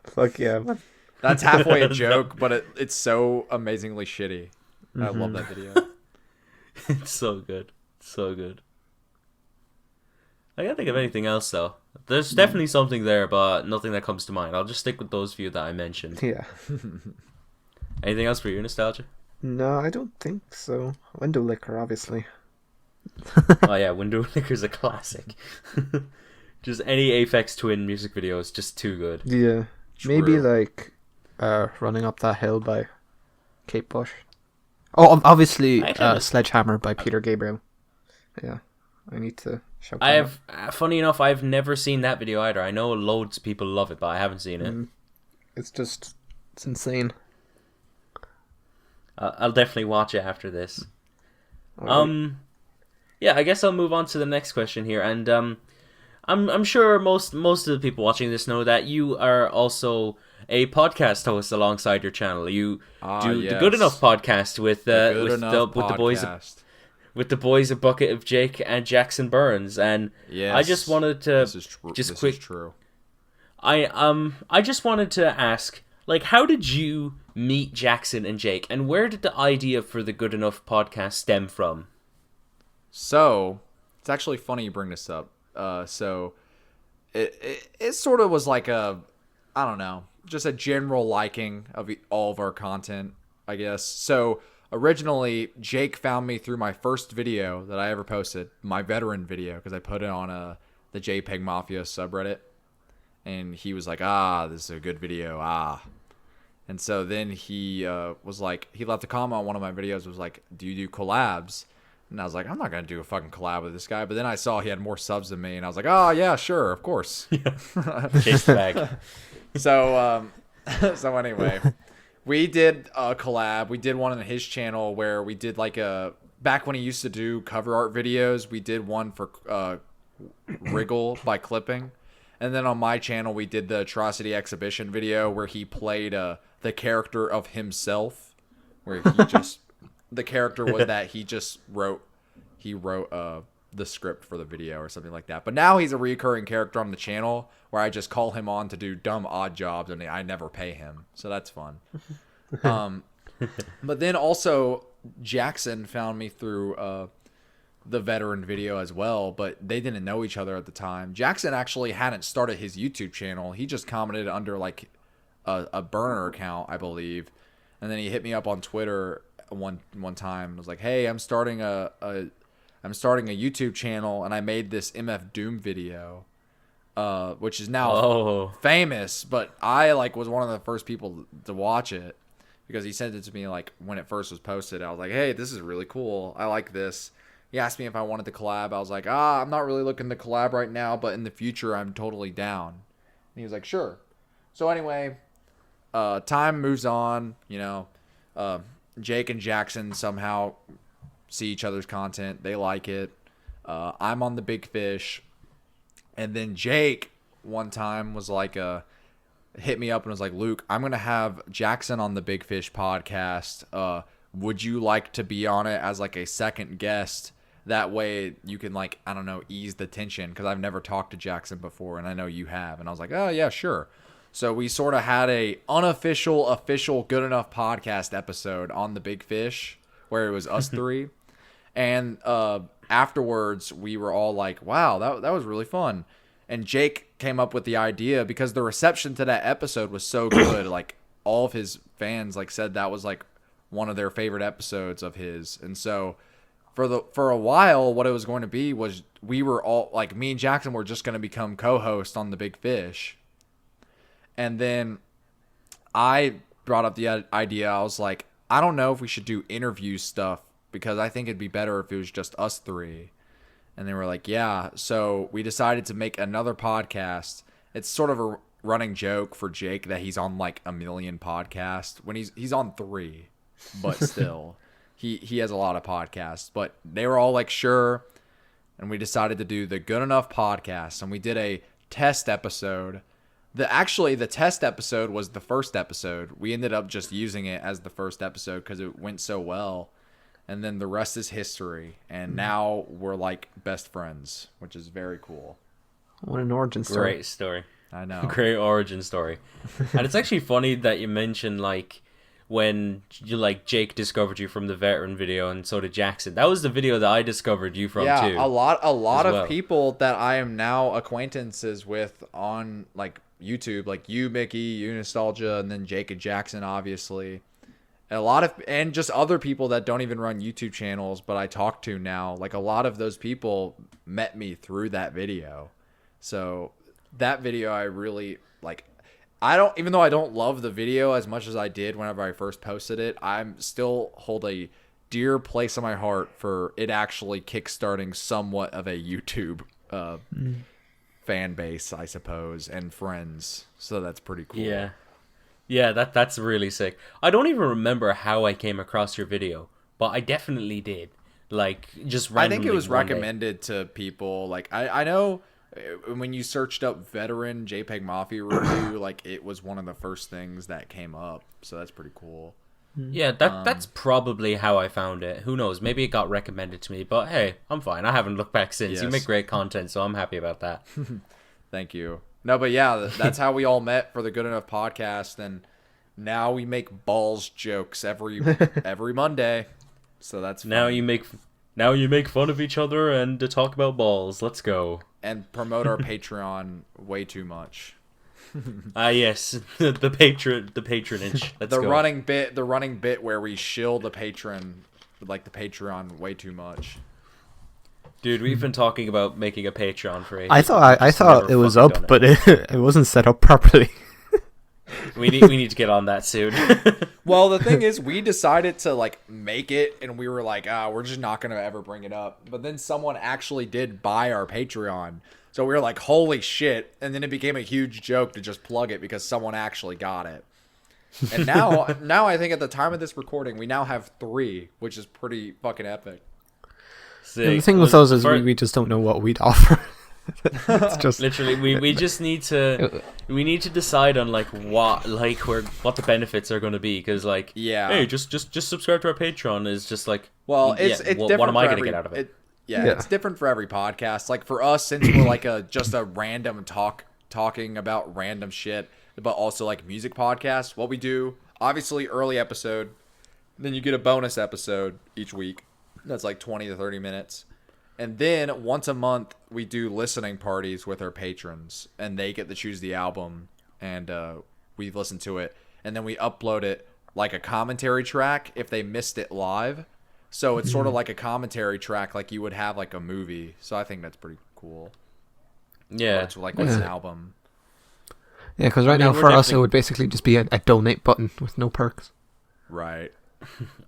Fuck yeah, man. That's halfway a joke, but it's so amazingly shitty. I love that video. It's so good. So good. I can't think of anything else though. There's definitely something there, but nothing that comes to mind. I'll just stick with those few that I mentioned. Yeah. Anything else for your nostalgia? No, I don't think so. Window Licker, obviously. Oh yeah, Window Licker's a classic. Just any Aphex Twin music video is just too good. Yeah. True. Maybe like Running Up That Hill by Kate Bush. Oh, obviously Sledgehammer by Peter Gabriel. Yeah. I need to shout that I out. have, funny enough, I've never seen that video either. I know loads of people love it, but I haven't seen it. It's insane. I'll definitely watch it after this. Alright. Yeah, I guess I'll move on to the next question here, and I'm sure most of the people watching this know that you are also a podcast host alongside your channel. You do the Good Enough podcast with the boys a bucket of Jake and Jackson Burns, and I just wanted to This is true. I just wanted to ask, like, how did you meet Jackson and Jake, and where did the idea for the Good Enough podcast stem from? So, it's actually funny you bring this up. So, it sort of was like I don't know, just a general liking of all of our content, I guess. So, originally, Jake found me through my first video that I ever posted, my veteran video, because I put it on the JPEG Mafia subreddit. And he was like, this is a good video, And so then he was like, he left a comment on one of my videos, was like, do you do collabs? And I was like, I'm not going to do a fucking collab with this guy. But then I saw he had more subs than me, and I was like, yeah, sure, of course. Chase the bag. So anyway, we did a collab. We did one on his channel where we did like back when he used to do cover art videos, we did one for Wriggle by Clipping. And then on my channel, we did the Atrocity Exhibition video where he played the character of himself, where he just the character was that he wrote the script for the video or something like that. But now he's a recurring character on the channel where I just call him on to do dumb odd jobs and I never pay him, so that's fun. But then also Jackson found me through the veteran video as well, but they didn't know each other at the time. Jackson actually hadn't started his YouTube channel. He just commented under like a burner account, I believe. And then he hit me up on Twitter one time and was like, "Hey, I'm starting a YouTube channel, and I made this MF Doom video, which is now famous. But I like was one of the first people to watch it because he sent it to me like when it first was posted. I was like, "Hey, this is really cool. I like this." He asked me if I wanted to collab. I was like, "I'm not really looking to collab right now, but in the future, I'm totally down." And he was like, "Sure." So anyway, time moves on. You know, Jake and Jackson somehow see each other's content. They like it. I'm on the Big Fish. And then Jake one time was like, hit me up and was like, "Luke, I'm going to have Jackson on the Big Fish podcast. Would you like to be on it as like a second guest? That way you can like, I don't know, ease the tension." Because I've never talked to Jackson before and I know you have. And I was like, "Oh yeah, sure." So we sort of had a unofficial, official Good Enough podcast episode on the Big Fish where it was us three. And afterwards, we were all like, "Wow, that was really fun." And Jake came up with the idea because the reception to that episode was so good. Like all of his fans like said that was like one of their favorite episodes of his. And so for a while, what it was going to be was we were all like, me and Jackson were just going to become co-hosts on the Big Fish. And then I brought up the idea. I was like, I don't know if we should do interview stuff because I think it'd be better if it was just us three. And they were like, yeah. So we decided to make another podcast. It's sort of a running joke for Jake that he's on like a million podcasts when he's on 3, but still he has a lot of podcasts. But they were all like, sure. And we decided to do the Good Enough podcast. And we did a test episode. The test episode was the first episode. We ended up just using it as the first episode because it went so well. And then the rest is history. And now we're like best friends, which is very cool. What an origin story. Great story. I know. Great origin story. And it's actually funny that you mentioned like when you like Jake discovered you from the veteran video and so did Jackson. That was the video that I discovered you from too. Yeah, a lot of people that I am now acquaintances with on like YouTube, like you, Mickey, you, Nostalgia, and then Jake and Jackson, obviously. And just other people that don't even run YouTube channels, but I talk to now. Like a lot of those people met me through that video. So that video I really like. Even though I don't love the video as much as I did whenever I first posted it, I'm still hold a dear place in my heart for it actually kickstarting somewhat of a YouTube fan base, I suppose, and friends. So that's pretty cool. Yeah, that's really sick. I don't even remember how I came across your video, but I definitely did. Like, just randomly. I think it was recommended to people. Like, I know when you searched up veteran JPEG Mafia review, like, it was one of the first things that came up. So that's pretty cool. Yeah, that's probably how I found it. Who knows? Maybe it got recommended to me, but hey, I'm fine. I haven't looked back since. Yes. You make great content, so I'm happy about that. Thank you. No, but yeah, that's how we all met for the Good Enough podcast, and now we make balls jokes every Monday. So that's fun. Now you make fun of each other and to talk about balls. Let's go. And promote our Patreon way too much. Yes, the patronage. Let's go. The running bit where we shill the patron, like the Patreon, way too much. Dude, we've been talking about making a Patreon for ages. I thought it was up, but it wasn't set up properly. We need to get on that soon. Well, the thing is, we decided to like make it, and we were like, we're just not gonna ever bring it up. But then someone actually did buy our Patreon, so we were like, holy shit! And then it became a huge joke to just plug it because someone actually got it. And now I think at the time of this recording, we now have 3, which is pretty fucking epic. The thing with those is we just don't know what we'd offer. It's just literally we just need to decide on like what the benefits are going to be, because like hey, just subscribe to our Patreon is just like, well, it's different. What am I going to get out of it? It's different for every podcast. Like for us, since we're like just a random talking about random shit, but also like music podcast, what we do, obviously early episode, Then you get a bonus episode each week. That's like 20 to 30 minutes. And then once a month, we do listening parties with our patrons. And they get to choose the album. And we listen to it. And then we upload it like a commentary track if they missed it live. So it's sort of like a commentary track like you would have like a movie. So I think that's pretty cool. Yeah. It's like what's an album. Yeah, because right now for us it would basically just be a donate button with no perks. Right.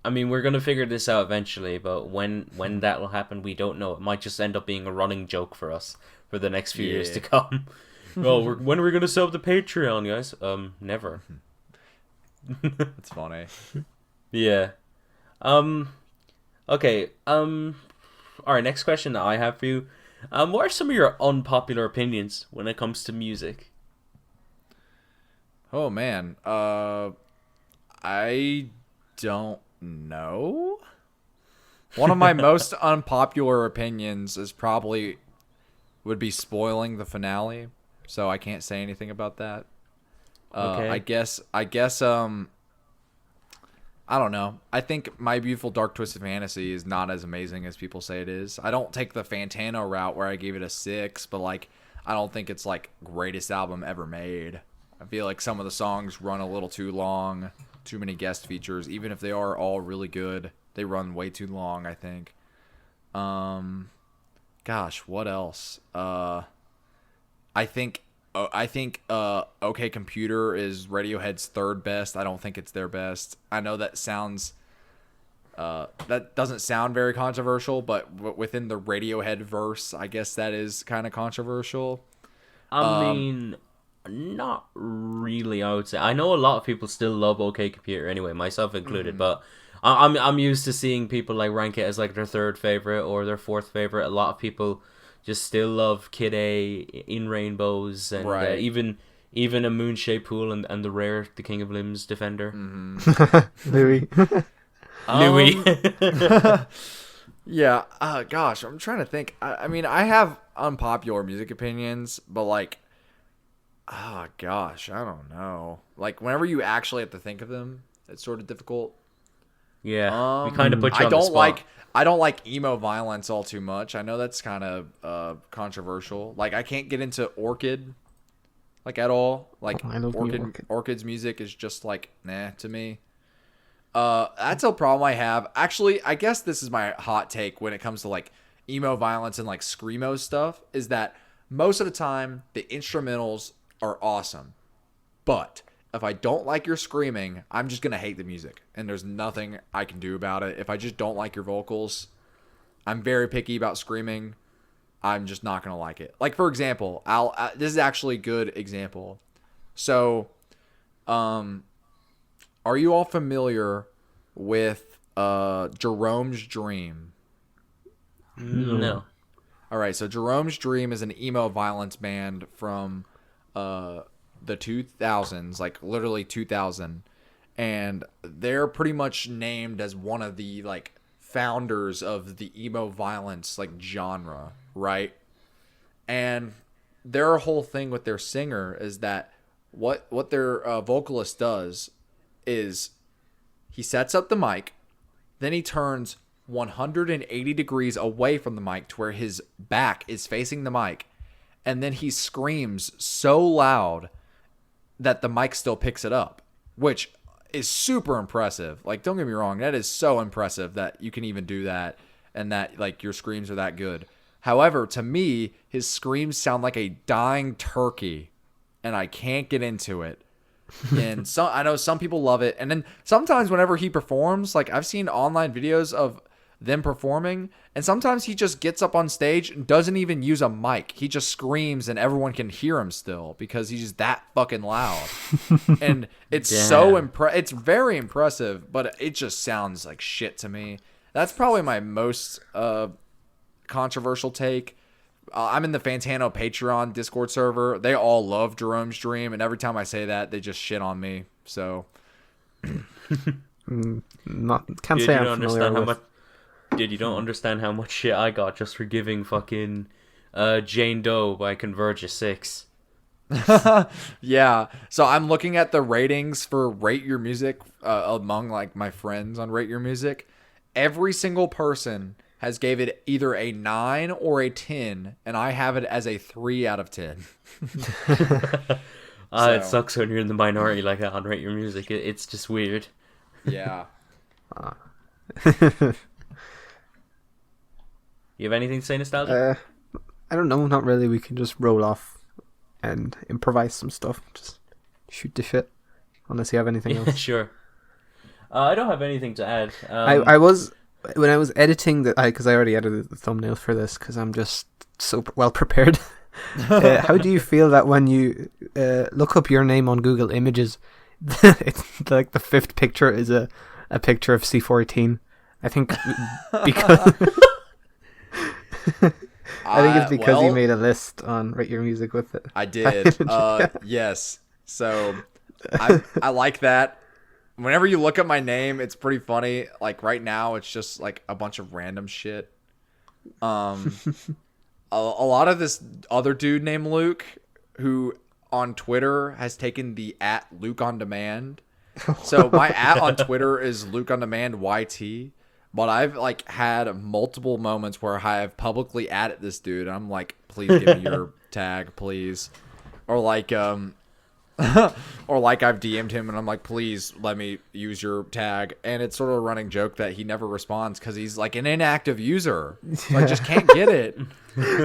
I mean, we're gonna figure this out eventually, but when that will happen, we don't know. It might just end up being a running joke for us for the next few years to come. Well, when are we gonna set up the Patreon, guys? Never. That's funny. Yeah. Okay. All right. Next question that I have for you. What are some of your unpopular opinions when it comes to music? Oh man. I don't know. One of my most unpopular opinions is probably would be spoiling the finale, so I can't say anything about that. Okay. I guess I don't know. I think My Beautiful Dark Twisted Fantasy is not as amazing as people say it is. I don't take the Fantano route where I gave it a 6, but like I don't think it's like greatest album ever made. I feel like some of the songs run a little too long. Too many guest features, even if they are all really good, they run way too long, I think. Gosh, what else? I think OK Computer is Radiohead's third best. I don't think it's their best. I know that sounds that doesn't sound very controversial, but within the Radiohead verse, I guess that is kind of controversial. I mean, not really, I would say. I know a lot of people still love OK Computer anyway, myself included, but I'm used to seeing people like rank it as like their third favorite or their fourth favorite. A lot of people just still love Kid A, In Rainbows, and Right. even a Moonshaped Pool and the rare The King of Limbs Defender. Louis. Louis. Yeah, gosh, I'm trying to think. I mean, I have unpopular music opinions, but like, oh gosh, I don't know. Like, whenever you actually have to think of them, it's sort of difficult. Yeah, we kind of put you on the spot. I don't like emo violence all too much. I know that's kind of controversial. Like, I can't get into Orchid, like, at all. Like, I love Orchid. Orchid's music is just like nah to me. That's a problem I have. Actually, I guess this is my hot take when it comes to like emo violence and like screamo stuff, is that most of the time the instrumentals are awesome, but if I don't like your screaming, I'm just gonna hate the music, and there's nothing I can do about it. If I just don't like your vocals, I'm very picky about screaming. I'm just not gonna like it. Like, for example, this is actually a good example. So, are you all familiar with Jerome's Dream? No. All right, so Jerome's Dream is an emo violence band from the 2000s, like literally 2000, and they're pretty much named as one of the like founders of the emo violence like genre, right? And their whole thing with their singer is that what their vocalist does is he sets up the mic, then he turns 180 degrees away from the mic to where his back is facing the mic, and then he screams so loud that the mic still picks it up, which is super impressive. Like, don't get me wrong, that is so impressive that you can even do that and that like your screams are that good. However, to me, his screams sound like a dying turkey, and I can't get into it. And I know some people love it, and then sometimes whenever he performs, like I've seen online videos of them performing, and sometimes he just gets up on stage and doesn't even use a mic. He just screams and everyone can hear him still because he's that fucking loud. And it's it's very impressive, but it just sounds like shit to me. That's probably my most controversial take. I'm in the Fantano Patreon Discord server. They all love Jerome's Dream, and every time I say that, they just shit on me. So, Can't say I'm familiar with. Dude, you don't understand how much shit I got just for giving fucking Jane Doe by Converge a 6. Yeah. So I'm looking at the ratings for Rate Your Music among like my friends on Rate Your Music. Every single person has gave it either a 9 or a 10, and I have it as a 3 out of 10. It sucks when you're in the minority like that on Rate Your Music. It's just weird. Yeah. You have anything to say, Nostalgia? I don't know, not really. We can just roll off and improvise some stuff. Just shoot the shit. Unless you have anything else. Sure. I don't have anything to add. I was when I was editing because I already edited the thumbnail for this because I'm just so well prepared. How do you feel that when you look up your name on Google Images, it's like the fifth picture is a picture of C14? I think because I think it's because you made a list on Rate Your Music with it. I did. Yes. So I like that. Whenever you look at my name, it's pretty funny. Like right now, it's just like a bunch of random shit. A lot of this other dude named Luke, who on Twitter has taken the @LukeOnDemand. So my @ on Twitter is LukeOnDemand YT. But I've like had multiple moments where I have publicly added this dude. And I'm like, please give me your tag, please. Or like, or like I've DM'd him and I'm like, please let me use your tag. And it's sort of a running joke that he never responds because he's like an inactive user. So I just can't get it.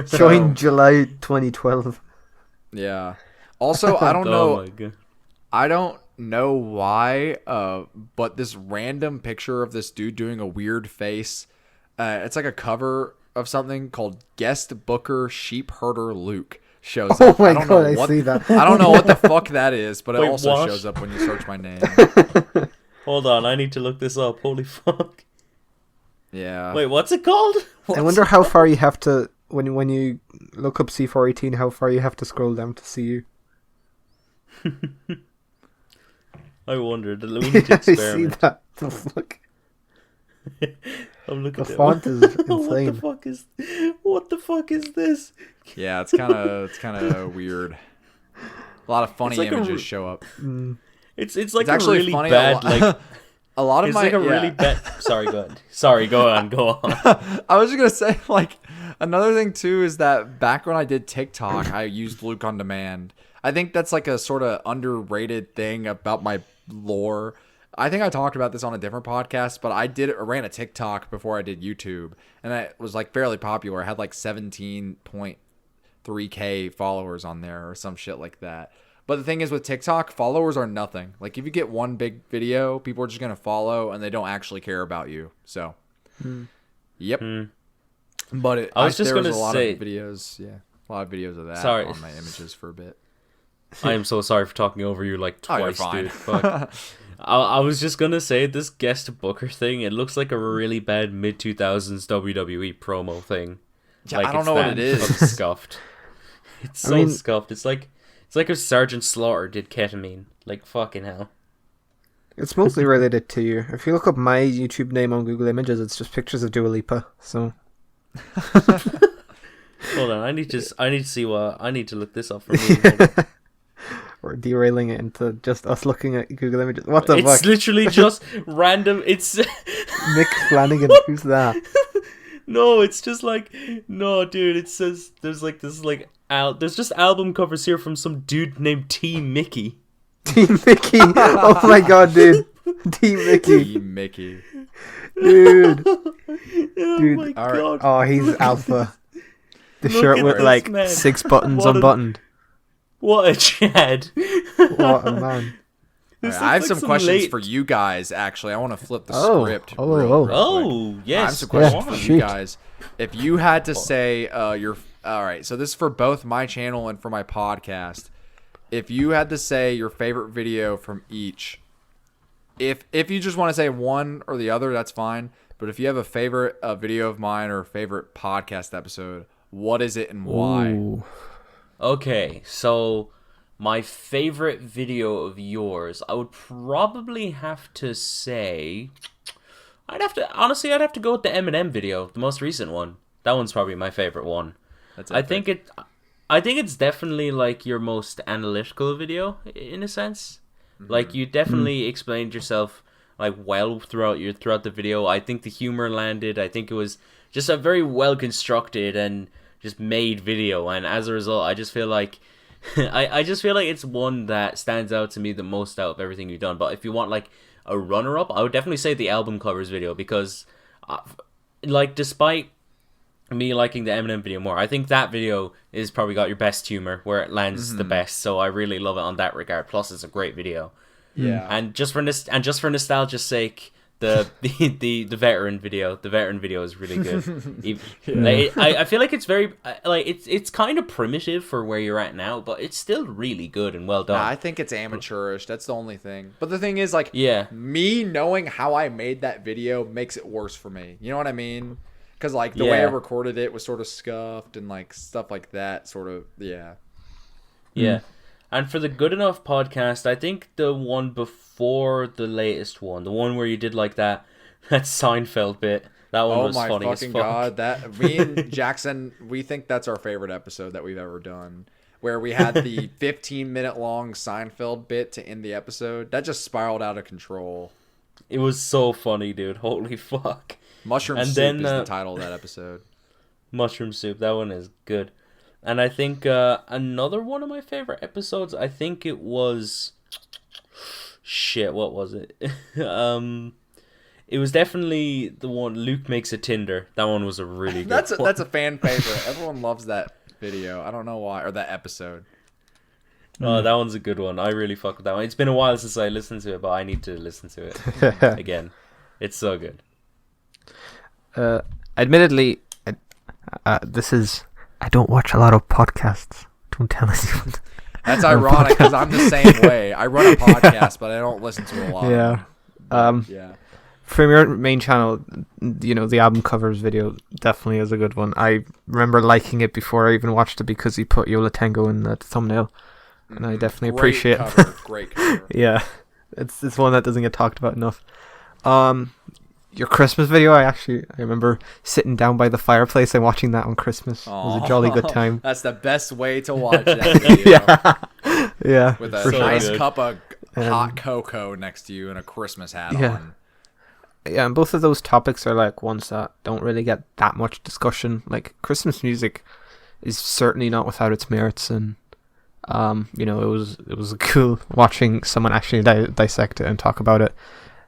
Joined July 2012. Yeah. Also, I don't know. Oh my God. I don't know why, but this random picture of this dude doing a weird face. It's like a cover of something called Guest Booker Sheep Herder Luke shows up. Oh my God, I see that. I don't know what the fuck that is, but Wait, it also what? shows up when you search my name. Hold on, I need to look this up. Holy fuck. Yeah. Wait, what's it called? I wonder how far you have to when you look up C418. How far you have to scroll down to see you. I wondered. We need to I see experiment. that. The fuck. I'm looking The at font is insane. What the fuck is this? Yeah, it's kind of weird. A lot of funny It's like images show up. It's like It's actually a really funny. bad like. A lot of It's my like a really bad. Sorry, go ahead. Sorry, go on. I was just gonna say, like, another thing too is that back when I did TikTok, I used LukeOnDemand. I think that's like a sort of underrated thing about my lore. I think I talked about this on a different podcast, but I ran a TikTok before I did YouTube, and it was like fairly popular. I had like 17.3K followers on there or some shit like that. But the thing is with TikTok, followers are nothing. Like if you get one big video, people are just going to follow and they don't actually care about you. So, yep. But I was just there was gonna a lot say- of videos. Yeah, a lot of videos of that Sorry. on my images for a bit. I am so sorry for talking over you like Oh, you're twice, fine. dude. Fuck. I was just gonna say this guest booker thing. It looks like a really bad mid 2000s WWE promo thing. Yeah, like, I don't it's know what that it is. fucking scuffed. It's so mean- scuffed. It's like if Sergeant Slaughter did ketamine. Like fucking hell. It's mostly related to you. If you look up my YouTube name on Google Images, it's just pictures of Dua Lipa. So Hold on, I need to see what I need to look this up for me. Hold on. we're derailing it into just us looking at Google Images. What the It's fuck? literally just random. It's Mick Flanagan. Who's that? no, it's just like no, dude. It says there's like this like there's just album covers here from some dude named T Mickey. Team Mickey. Oh my god, dude. Team Mickey. Team Mickey. Dude. Oh Dude, my all right. god! Oh, he's alpha. The Look shirt at with this like man. 6 buttons What a- unbuttoned. What a Chad! What a man. This All right, I have looks some like questions late- for you guys. Actually, I want to flip the Oh. script. Oh, real oh. quick. Oh I yes, have some questions go for on. you Shoot. guys. If you had to say your all right, so this is for both my channel and for my podcast. If you had to say your favorite video from each, if you just want to say one or the other, that's fine. But if you have a favorite video of mine or a favorite podcast episode, what is it and why? Ooh. Okay, so my favorite video of yours, I would probably have to say, I'd have to go with the Eminem video, the most recent one. That one's probably my favorite one. That's I think I think it's definitely like your most analytical video in a sense. Like you definitely explained yourself like well throughout the video. I think the humor landed. I think it was just a very well constructed and just made video, and as a result, I just feel like I just feel like it's one that stands out to me the most out of everything you've done. But if you want like a runner up, I would definitely say the album covers video because, like, despite me liking the Eminem video more, I think that video is probably got your best humor where it lands the best. So I really love it on that regard. Plus, it's a great video. Yeah. And just for nostalgia's sake, the veteran video is really good. I feel like it's very like it's kind of primitive for where you're at now, but it's still really good and well done. I think it's amateurish. That's the only thing. But the thing is, like, Yeah. me knowing how I made that video makes it worse for me. You know what I mean? Because like the way I recorded it was sort of scuffed and like stuff like that. Sort of, yeah. Yeah. And for the Good Enough podcast, I think the one before the latest one, the one where you did like that Seinfeld bit, that one was funny as fuck. Oh my fucking god! That me and Jackson, we think that's our favorite episode that we've ever done, where we had the 15-minute long Seinfeld bit to end the episode. That just spiraled out of control. It was so funny, dude. Holy fuck! Mushroom Soup is the title of that episode. Mushroom Soup. That one is good. And I think another one of my favorite episodes, I think it was... Shit, what was it? It was definitely the one, Luke Makes a Tinder. That one was a really good That's one. a fan favorite. Everyone loves that video. I don't know why. Or that episode. Oh, that one's a good one. I really fuck with that one. It's been a while since I listened to it, but I need to listen to it again. It's so good. Admittedly, this is... I don't watch a lot of podcasts. Don't tell anyone. That's ironic because I'm the same way. I run a podcast, but I don't listen to a lot. Yeah. Yeah. From your main channel, you know, the album covers video definitely is a good one. I remember liking it before I even watched it because he put Yola Tango in the thumbnail. And I definitely appreciate it. Great cover. Yeah. It's one that doesn't get talked about enough. Your Christmas video, I remember sitting down by the fireplace and watching that on Christmas. It was a jolly good time. That's the best way to watch that video. Yeah. With a So nice good. cup of hot cocoa next to you and a Christmas hat on. Yeah, and both of those topics are like ones that don't really get that much discussion. Like Christmas music is certainly not without its merits, and you know, it was cool watching someone actually dissect it and talk about it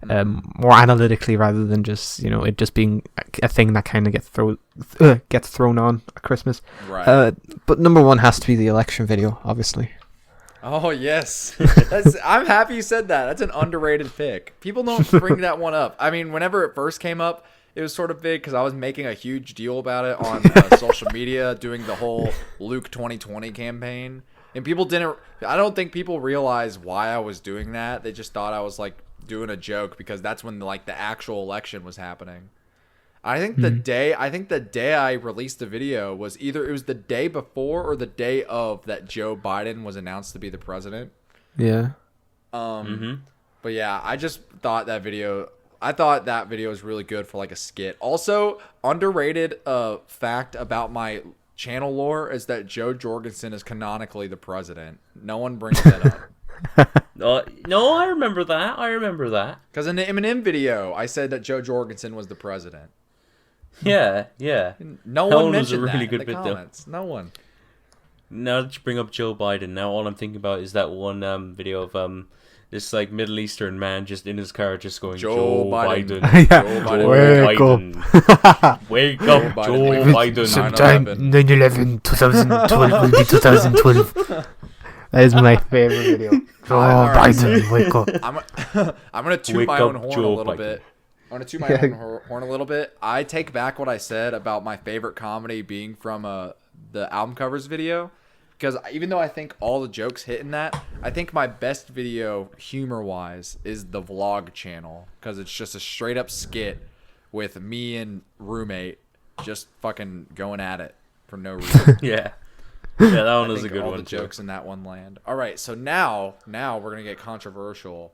more analytically rather than just, you know, it just being a thing that kind of gets thrown on at Christmas. Right. But number one has to be the election video, obviously. Oh, yes. I'm happy you said that. That's an underrated pick. People don't bring that one up. I mean, whenever it first came up, it was sort of big because I was making a huge deal about it on social media, doing the whole Luke 2020 campaign. And I don't think people realized why I was doing that. They just thought I was like doing a joke because that's when like the actual election was happening. I think the day I released the video was either it was the day before or the day of that Joe Biden was announced to be the president. Yeah. But yeah, I just thought that video was really good for like a skit. Also, underrated fact about my channel lore is that Joe Jorgensen is canonically the president. No one brings that up. No, I remember that. Because in the Eminem video, I said that Joe Jorgensen was the president. Yeah. No That one one was a mentioned really that in good the bit, though. comments. No one. Now that you bring up Joe Biden, now all I'm thinking about is that one video of this like Middle Eastern man just in his car just going Joe Biden. Yeah. Joe Biden. Wake up, Joe Biden. Sometime 9/11, 2012 will be 2012. That is my favorite video. Joe Biden, wake up. I'm gonna toot Wake my up, own horn Joe a little Biden. bit. I'm gonna toot my own horn a little bit. I take back what I said about my favorite comedy being from the album covers video, because even though I think all the jokes hit in that, I think my best video humor wise is the vlog channel, because it's just a straight up skit with me and roommate just fucking going at it for no reason. Yeah, that one I was a think good all one the too. jokes in that one land. All right, so now we're gonna get controversial.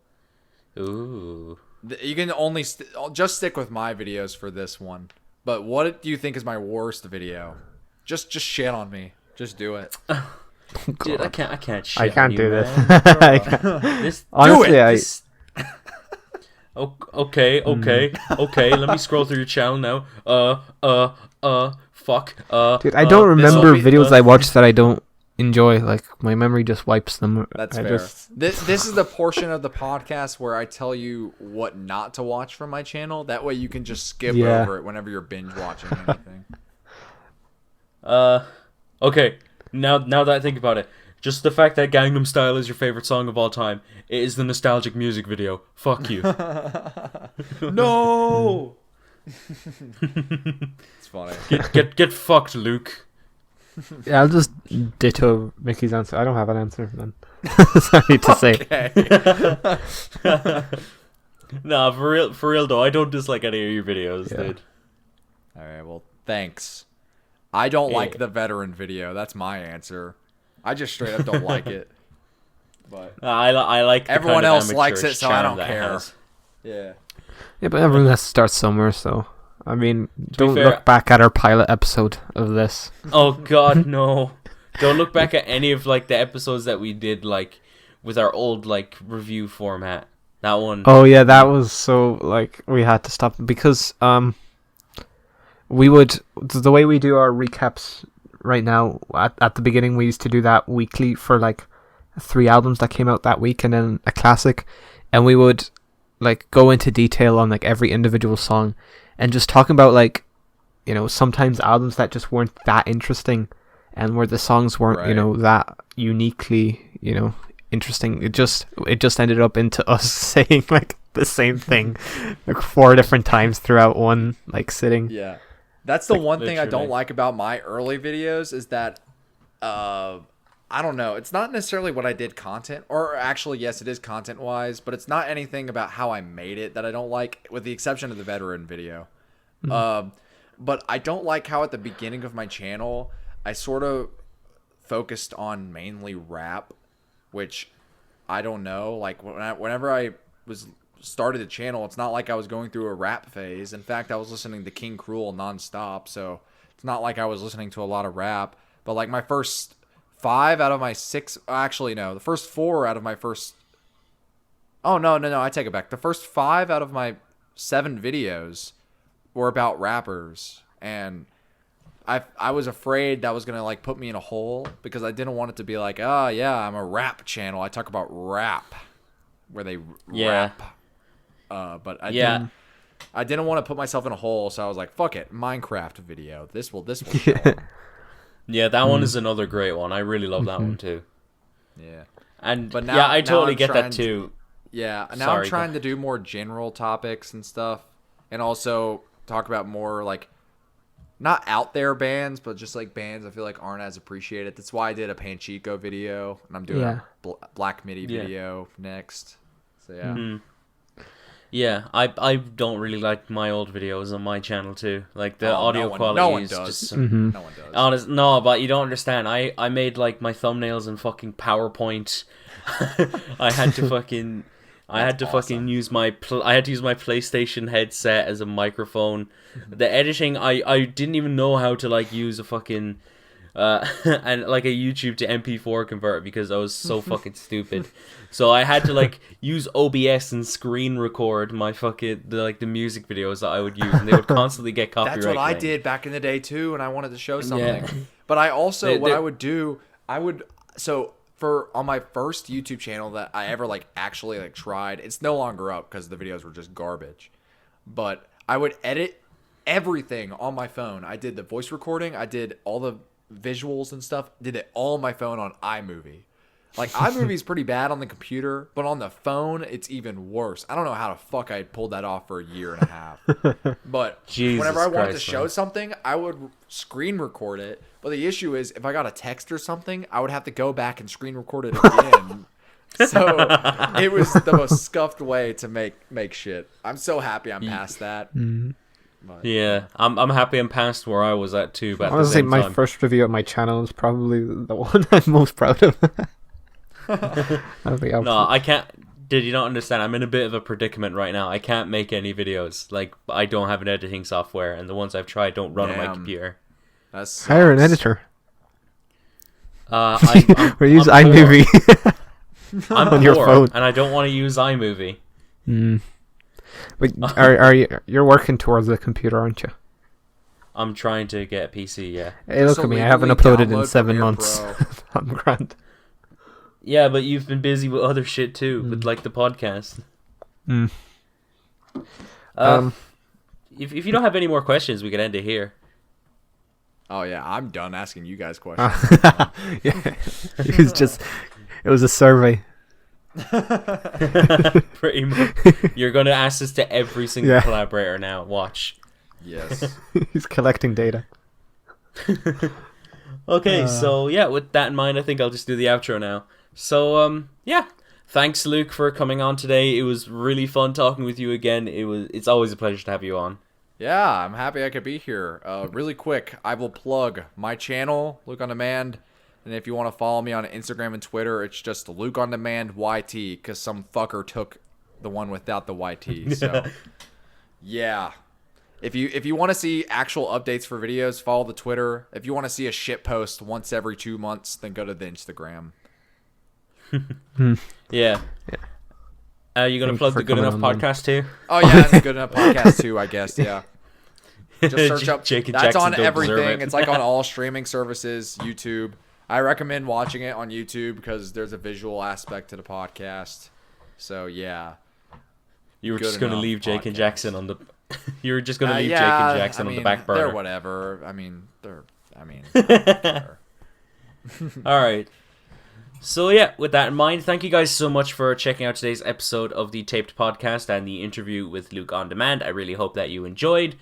Ooh. You can only just stick with my videos for this one. But what do you think is my worst video? Just shit on me. Just do it. Dude, I can't shit I can't on you, do man. this. I can't. This Honestly, this- Okay. Let me scroll through your channel now. Fuck. Dude, I don't remember be- videos I watch that I don't enjoy. Like, my memory just wipes them. That's I fair. just- This is the portion of the podcast where I tell you what not to watch from my channel. That way you can just skip Yeah. over it whenever you're binge watching anything. Okay. Now that I think about it, just the fact that Gangnam Style is your favorite song of all time, it is the nostalgic music video. Fuck you. No. It's funny. Get fucked, Luke. Yeah, I'll just ditto Mickey's answer. I don't have an answer, man. Sorry to say. Okay. Nah, for real though, I don't dislike any of your videos, Yeah. dude. All right. Well, thanks. I don't Yeah. like the veteran video. That's my answer. I just straight up don't like it. But I like the everyone kind of else likes amateurish it, so I charm don't that it care. has. Yeah. Yeah, but everyone has to start somewhere, so... I mean, don't fair- look back at our pilot episode of this. Oh god, no. Don't look back at any of like the episodes that we did like with our old like review format. That one. Oh yeah, that was so, like, we had to stop because we would, the way we do our recaps right now, at the beginning we used to do that weekly for like 3 albums that came out that week and then a classic, and we would like go into detail on like every individual song and just talking about like, you know, sometimes albums that just weren't that interesting and where the songs weren't, you know, that uniquely, you know, interesting. It just ended up into us saying like the same thing like 4 different times throughout one like sitting. Yeah. That's the one thing I literally. don't like about my early videos is that I don't know. It's not necessarily what I did content, or actually, yes, it is content-wise, but it's not anything about how I made it that I don't like, with the exception of the veteran video. But I don't like how at the beginning of my channel, I sort of focused on mainly rap, which I don't know. Like, whenever I started the channel, it's not like I was going through a rap phase. In fact, I was listening to King Cruel nonstop, so it's not like I was listening to a lot of rap. But like my first 5 out of my 6, actually no, the first 4 out of my first, oh no, I take it back. The first 5 out of my 7 videos were about rappers, and I was afraid that was gonna like put me in a hole because I didn't want it to be like, oh yeah, I'm a rap channel. I talk about rap, where they rap. But I didn't want to put myself in a hole, so I was like, fuck it, Minecraft video. This will show. Yeah, that one is another great one. I really love that one too. Yeah. But now- yeah, I now totally I'm get trying that too. Yeah, now Sorry, I'm trying to do more general topics and stuff, and also talk about more like not out there bands, but just like bands I feel like aren't as appreciated. That's why I did a Panchico video, and I'm doing a Black Midi video next. So yeah. Yeah, I don't really like my old videos on my channel too. Like the audio quality no one is does. just No one does. no, but you don't understand. I made like my thumbnails in fucking PowerPoint. I had to fucking use my PlayStation headset as a microphone. The editing, I didn't even know how to like use a fucking and like a YouTube to MP4 converter because I was so fucking stupid. So I had to like use OBS and screen record my fucking the music videos that I would use, and they would constantly get copyright. That's what I claimed. did back in the day too, and I wanted to show something. Yeah. But I also what I would do, for on my first YouTube channel that I ever like actually like tried, it's no longer up because the videos were just garbage. But I would edit everything on my phone. I did the voice recording, I did all the visuals and stuff, did it all on my phone on iMovie. Like, iMovie is pretty bad on the computer, but on the phone, it's even worse. I don't know how the fuck I pulled that off for a year and a half. But whenever I wanted to show something, I would screen record it. But the issue is, if I got a text or something, I would have to go back and screen record it again. So it was the most scuffed way to make shit. I'm so happy I'm past that. But, Yeah, I'm happy I'm past where I was at too. But at the Honestly, same my time, first review of my channel is probably the one I'm most proud of. no, I can't. Did you not understand? I'm in a bit of a predicament right now. I can't make any videos. Like, I don't have an editing software, and the ones I've tried don't run on my computer. That's Hire an editor. Or use I'm poor. iMovie. I'm on your poor, phone. and I don't want to use iMovie. But are you're working towards the computer, aren't you? I'm trying to get a PC, yeah. Hey, look So at me. I haven't legally uploaded in download 7 Premiere months. Pro. I'm grand. Yeah, but you've been busy with other shit too, with like the podcast. If you don't have any more questions, we can end it here. Oh yeah, I'm done asking you guys questions. Yeah, it was a survey. Pretty much. You're going to ask this to every single collaborator now. Watch. Yes. He's collecting data. Okay, so yeah, with that in mind, I think I'll just do the outro now. So, yeah. Thanks, Luke, for coming on today. It was really fun talking with you again. It's always a pleasure to have you on. Yeah, I'm happy I could be here. Really quick, I will plug my channel, Luke on Demand. And if you want to follow me on Instagram and Twitter, it's just Luke on Demand YT, because some fucker took the one without the YT. So, yeah. If you want to see actual updates for videos, follow the Twitter. If you want to see a shit post once every 2 months, then go to the Instagram. Yeah. You gonna plug the Good Enough podcast too? Oh yeah, and the Good Enough podcast too, I guess. Yeah. Just search up. Jake and That's Jackson on don't deserve everything. it. It's like on all streaming services, YouTube. I recommend watching it on YouTube because there's a visual aspect to the podcast. So yeah. You were Good just gonna Enough leave Jake and podcast. Jackson on the. You were just gonna leave Yeah, Jake and Jackson on the back burner. They're whatever. I mean. All right. So yeah, with that in mind, thank you guys so much for checking out today's episode of the Taped Podcast and the interview with Luke on Demand. I really hope that you enjoyed.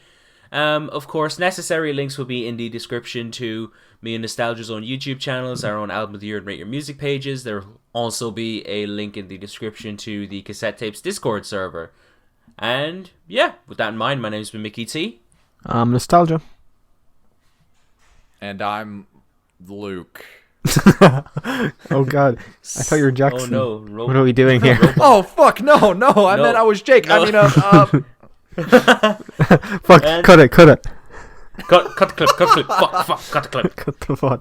Of course, necessary links will be in the description to me and Nostalgia's own YouTube channels, our own Album of the Year and Rate Your Music pages. There will also be a link in the description to the Cassette Tapes Discord server. And yeah, with that in mind, my name's been MickyT. Nostalgia. And I'm Luke. Oh god, I thought you were Jackson. Oh no, what are we doing here? Oh fuck, no. I meant I was Jake. No. I mean, Fuck, cut it. Cut the clip, fuck, cut the clip. Cut the pod.